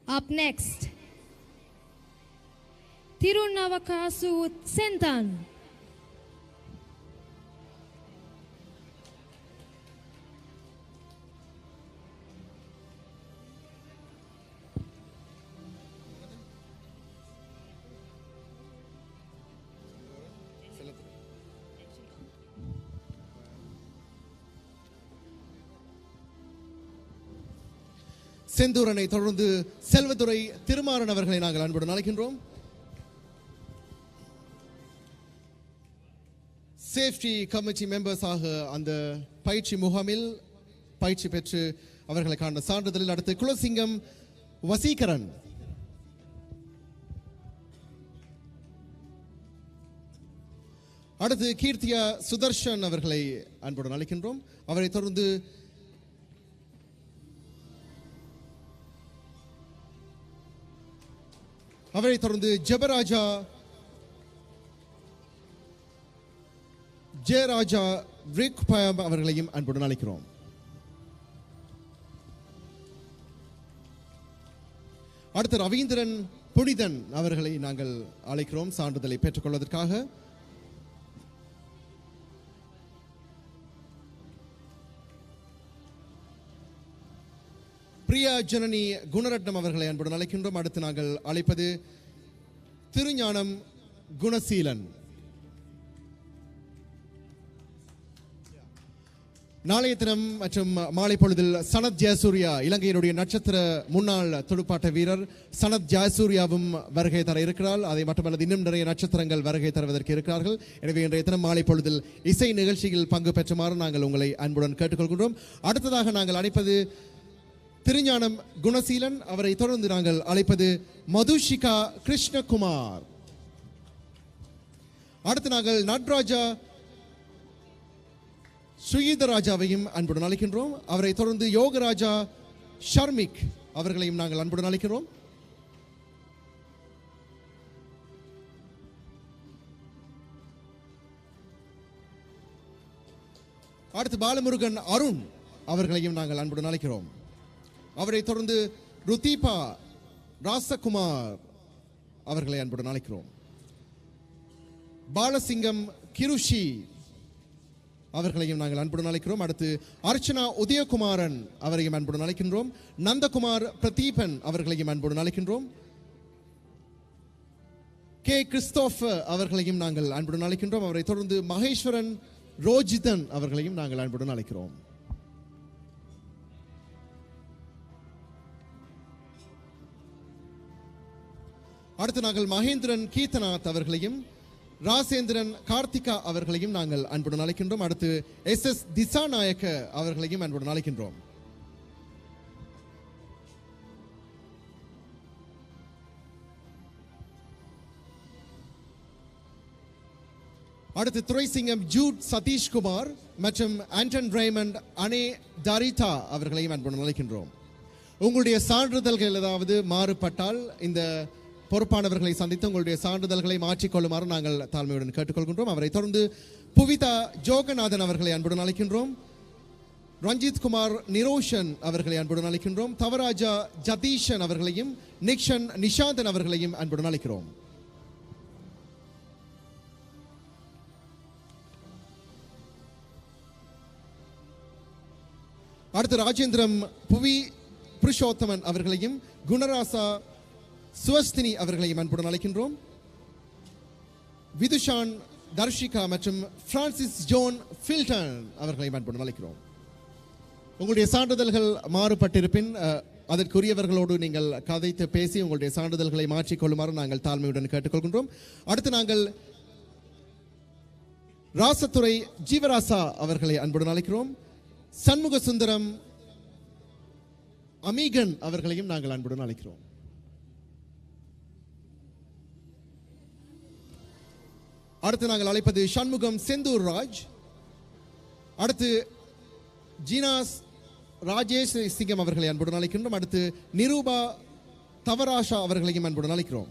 Up next, Tirunavakasu Sentan. செந்தூரனை தொடர்ந்து செல்வதுரை திருமாறன் அவர்களை நாங்கள் அன்புடன் அழைக்கின்றோம். சேஃப்டி கமிட்டி மெம்பர்ஸாக அந்த பயிற்சி முகாமில் பயிற்சி பெற்று அவர்களுக்கான சான்றிதழில் அடுத்து குலசிங்கம் வசீகரன், அடுத்து கீர்த்தியா சுதர்ஷன் அவர்களை அன்புடன் அழைக்கின்றோம். அவரை தொடர்ந்து ஜெயராஜா ரிக்பயம் அவர்களையும் அன்புடன் அழைக்கிறோம். அடுத்து ரவீந்திரன் புனிதன் அவர்களை நாங்கள் அழைக்கிறோம் சான்றிதழை பெற்றுக்கொள்வதற்காக. பிரியா ஜனனி குணரட்னம் அவர்களை அன்புடன் அழைக்கின்றோம். அடுத்து நாங்கள் அழைப்பது திருஞானம் குணசீலன். நாளைய தினம் மற்றும் மாலை பொழுதில் சனத் ஜெயசூர்யா, இலங்கையினுடைய நட்சத்திர முன்னாள் துடுப்பாட்ட வீரர் சனத் ஜெயசூர்யாவும் வருகை தர இருக்கிறார். அதை மட்டுமல்ல, இன்னும் நிறைய நட்சத்திரங்கள் வருகை தருவதற்கு இருக்கிறார்கள். எனவே இன்றைய தினம் மாலை பொழுதில் இசை நிகழ்ச்சியில் பங்கு பெற்றுமாறு நாங்கள் உங்களை அன்புடன் கேட்டுக்கொள்கின்றோம். அடுத்ததாக நாங்கள் அழைப்பது திருஞானம் குணசீலன். அவரை தொடர்ந்து நாங்கள் அழைப்பது மதுஷிகா கிருஷ்ணகுமார். அடுத்து நாங்கள் நட்ராஜா சுயீதராஜாவையும் அன்புடன் அழைக்கின்றோம். அவரை தொடர்ந்து யோகராஜா ஷர்மிக் அவர்களையும் நாங்கள் அன்புடன் அழைக்கிறோம். அடுத்து பாலமுருகன் அருண் அவர்களையும் நாங்கள் அன்புடன் அழைக்கிறோம். அவரை தொடர்ந்து ருதீபா ராசகுமார் அவர்களை அன்புடன் அழைக்கிறோம். பாலசிங்கம் கிருஷி அவர்களையும் நாங்கள் அன்புடன் அழைக்கிறோம். அடுத்து அர்ச்சனா உதயகுமாரன் அவரையும் அன்புடன் அழைக்கின்றோம். நந்தகுமார் பிரதீபன் அவர்களையும் அன்புடன் அழைக்கின்றோம். கே கிறிஸ்தோபர் அவர்களையும் நாங்கள் அன்புடன் அழைக்கின்றோம். அவரை தொடர்ந்து மகேஸ்வரன் ரோஜிதன் அவர்களையும் நாங்கள் அன்புடன் அழைக்கிறோம். அடுத்து நாங்கள் மகேந்திரன் கீர்த்தனாத் அவர்களையும் ராசேந்திரன் கார்த்திகா அவர்களையும் நாங்கள் அன்புடன் அழைக்கின்றோம். அடுத்து SS திசாநாயக்க அவர்களையும் அன்புடன் அழைக்கின்றோம். அடுத்து துரைசிங்கம் ஜூட் சதீஷ்குமார் மற்றும் ஆண்டன் ரேமண்ட் அனே தாரிதா அவர்களையும் அன்புடன் அழைக்கின்றோம். உங்களுடைய சான்றிதழ்கள் ஏதாவது மாறுபட்டால் இந்த பொறுப்பானவர்களை சந்தித்து உங்களுடைய சான்றிதழ்களை மாற்றிக்கொள்ளுமாறு நாங்கள் தாழ்மையுடன் கேட்டுக்கொள்கின்றோம். அவரை தொடர்ந்து புவிதா ஜோகநாதன் அவர்களை அன்புடன் அழைக்கின்றோம். ரஞ்சித் குமார் நிரோஷன் அவர்களை அன்புடன் அழைக்கின்றோம். தவராஜா ஜதீஷன் அவர்களையும் நிக்ஷன் நிஷாந்தன் அவர்களையும் அன்புடன் அழைக்கிறோம். அடுத்து ராஜேந்திரம் புவி புருஷோத்தமன் அவர்களையும் குணராசா சுவஸ்தினி அவர்களையும் அன்புடன் அழைக்கின்றோம். விதுஷான் தர்ஷிகா மற்றும் பிரான்சிஸ் ஜோன் ஃபில்டன் அவர்களையும் அன்புடன் அழைக்கிறோம். உங்களுடைய சான்றிதழ்கள் மாறுபட்டிருப்பின் அதற்குரியவர்களோடு நீங்கள் கதைத்து பேசி உங்களுடைய சான்றிதழ்களை மாற்றிக்கொள்ளுமாறு நாங்கள் தாழ்மையுடன் கேட்டுக்கொள்கின்றோம். அடுத்து நாங்கள் ராசத்துறை ஜீவராசா அவர்களை அன்புடன் அழைக்கிறோம். சண்முக சுந்தரம் அமீகன் அவர்களையும் நாங்கள் அன்புடன் அழைக்கிறோம். அடுத்து நாங்கள் அழைப்பது சண்முகம் செந்தூர் ராஜ். அடுத்து ஜீனாஸ் ராஜேஷ் சிங்கம் அவர்களை அன்புடன் அழைக்கின்றோம். அடுத்து நிரூபா தவராஷா அவர்களையும் அன்புடன் அழைக்கிறோம்.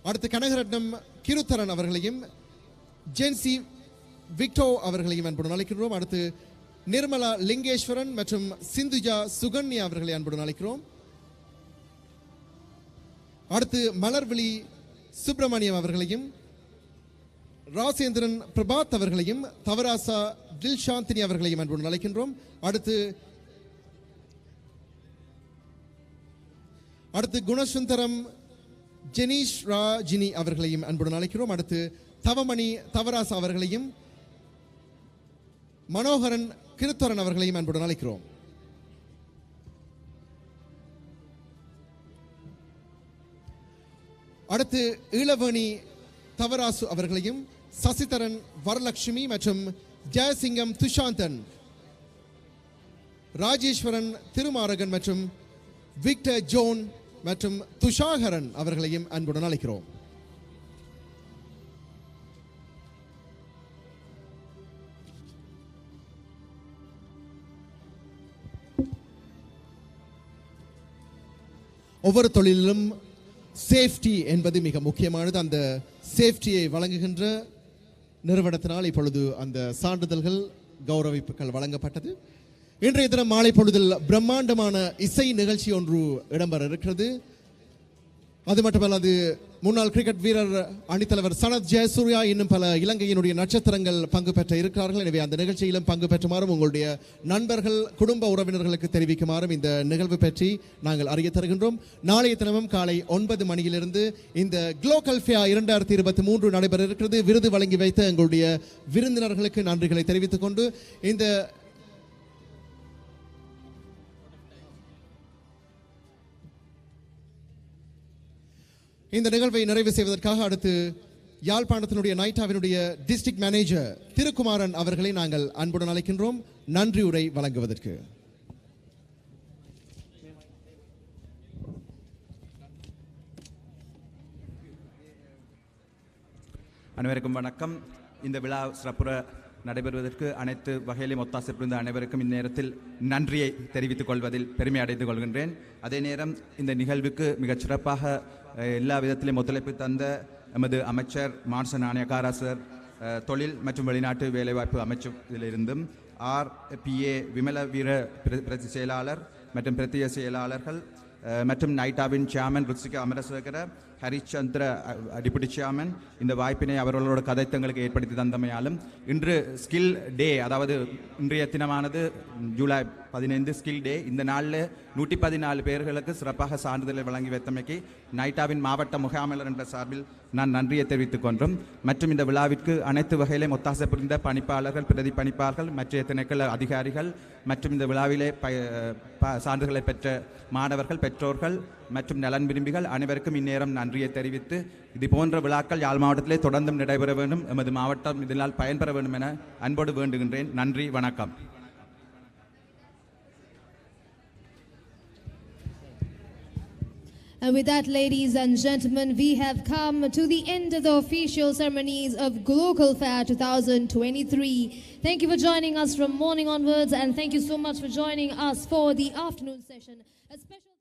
அடுத்து கனகரட்னம் கிருத்தரன் அவர்களையும் ஜென்சி விக்டோ அவர்களையும் அன்புடன் அழைக்கின்றோம். அடுத்து நிர்மலா லிங்கேஸ்வரன் மற்றும் சிந்துஜா சுகன்யா அவர்களை அன்புடன் அழைக்கிறோம். அடுத்து மலர்விழி சுப்பிரமணியம் அவர்களையும் ராசேந்திரன் பிரபாத் அவர்களையும் தவராசா தில்ஷாந்தினி அவர்களையும் அன்புடன் அழைக்கின்றோம். அடுத்து குணசுந்தரம் ஜெனீஷ் ராஜினி அவர்களையும் அன்புடன் அழைக்கிறோம். அடுத்து தவமணி தவராசா அவர்களையும் மனோகரன் கிருத்தரன் அவர்களையும் அன்புடன் அழைக்கிறோம். அடுத்து ஈழவேணி தவராசு அவர்களையும் சசிதரன் வரலட்சுமி மற்றும் ஜெயசிங்கம் துஷாந்தன் ராஜேஸ்வரன் திருமாரகன் மற்றும் விக்டர் ஜோன் மற்றும் துஷாகரன் அவர்களையும் அன்புடன் அழைக்கிறோம். ஒவ்வொரு தொழிலிலும் சேஃப்டி என்பது மிக முக்கியமானது. அந்த சேஃப்டியை வழங்குகின்ற நிறுவனத்தினால் இப்பொழுது அந்த சான்றிதழ்கள் கௌரவிப்புகள் வழங்கப்பட்டது. இன்றைய தினம் மாலை பொழுதில் பிரம்மாண்டமான இசை நிகழ்ச்சி ஒன்று இடம்பெற இருக்கிறது. அது மட்டுமல்லாது முன்னாள் கிரிக்கெட் வீரர் அணித்தலைவர் சனத் ஜெயசூர்யா இன்னும் பல இலங்கையினுடைய நட்சத்திரங்கள் பங்கு பெற்ற இருக்கிறார்கள். எனவே அந்த நிகழ்ச்சியிலும் பங்கு பெற்றுமாறும் உங்களுடைய நண்பர்கள் குடும்ப உறவினர்களுக்கு தெரிவிக்குமாறும் இந்த நிகழ்வு பற்றி நாங்கள் அறிய தருகின்றோம். நாளைய தினமும் காலை 9 மணியிலிருந்து இந்த குளோக்கல் ஃபேர் 2023 நடைபெற இருக்கிறது. விருது வழங்கி வைத்த எங்களுடைய விருந்தினர்களுக்கு நன்றிகளை தெரிவித்துக் கொண்டு இந்த நிகழ்வை நிறைவு செய்வதற்காக அடுத்து யாழ்ப்பாணத்தினுடைய நைட்டாவினுடைய டிஸ்ட்ரிக்ட் மேனேஜர் திருக்குமாரன் அவர்களை நாங்கள் அன்புடன் அழைக்கின்றோம் நன்றி உரை வழங்குவதற்கு. அனைவருக்கும் வணக்கம். இந்த விழா சிறப்புற நடைபெறுவதற்கு அனைத்து வகையிலும் ஒத்தாசை புரிந்த அனைவருக்கும் இந்நேரத்தில் நன்றியை தெரிவித்துக் கொள்வதில் பெருமை அடைந்து கொள்கின்றேன். அதே நேரம் இந்த நிகழ்வுக்கு மிகச் சிறப்பாக எல்லா விதத்திலும் ஒத்துழைப்பு தந்த எமது அமைச்சர் மானுஷ நாணயக்காரா சார், தொழில் மற்றும் வெளிநாட்டு வேலைவாய்ப்பு அமைச்சரிலிருந்தும் RPA விமல வீர பிரதி செயலாளர் மற்றும் பிரத்திய செயலாளர்கள் மற்றும் நைட்டாவின் chairman Ruchika Amarasekara Harischandra deputy chairman இந்த வாய்ப்பினை அவர்களோட கதைத்தங்களுக்கு ஏற்படுத்தி தந்தமையாலும் இன்று ஸ்கில் டே, அதாவது இன்றைய தினமானது ஜூலை 15 ஸ்கில் டே. இந்த நாளில் 114 பேர்களுக்கு சிறப்பாக சான்றிதழை வழங்கி வைத்தமைக்கு நைட்டாவின் மாவட்ட முகாமையாளர் என்ற சார்பில் நான் நன்றியை தெரிவித்துக் கொண்டோம். மற்றும் இந்த விழாவிற்கு அனைத்து வகையிலும் ஒத்தாசை புரிந்த பணிப்பாளர்கள், பிரதி பணிப்பாளர்கள், மற்ற திணைக்கள அதிகாரிகள் மற்றும் இந்த விழாவிலே சான்றுகளை பெற்ற மாணவர்கள், பெற்றோர்கள் மற்றும் நலன் விரும்பிகள் அனைவருக்கும் இந்நேரம் நன்றியை தெரிவித்து இது போன்ற விழாக்கள் யாழ் மாவட்டத்திலே தொடர்ந்தும் நடைபெற வேண்டும், எமது மாவட்டம் இதனால் பயன்பெற வேண்டும் என அன்போடு வேண்டுகின்றேன். நன்றி, வணக்கம். And with that, ladies and gentlemen, we have come to the end of the official ceremonies of Glocal Fair 2023. Thank you for joining us from morning onwards, and thank you so much for joining us for the afternoon session. A special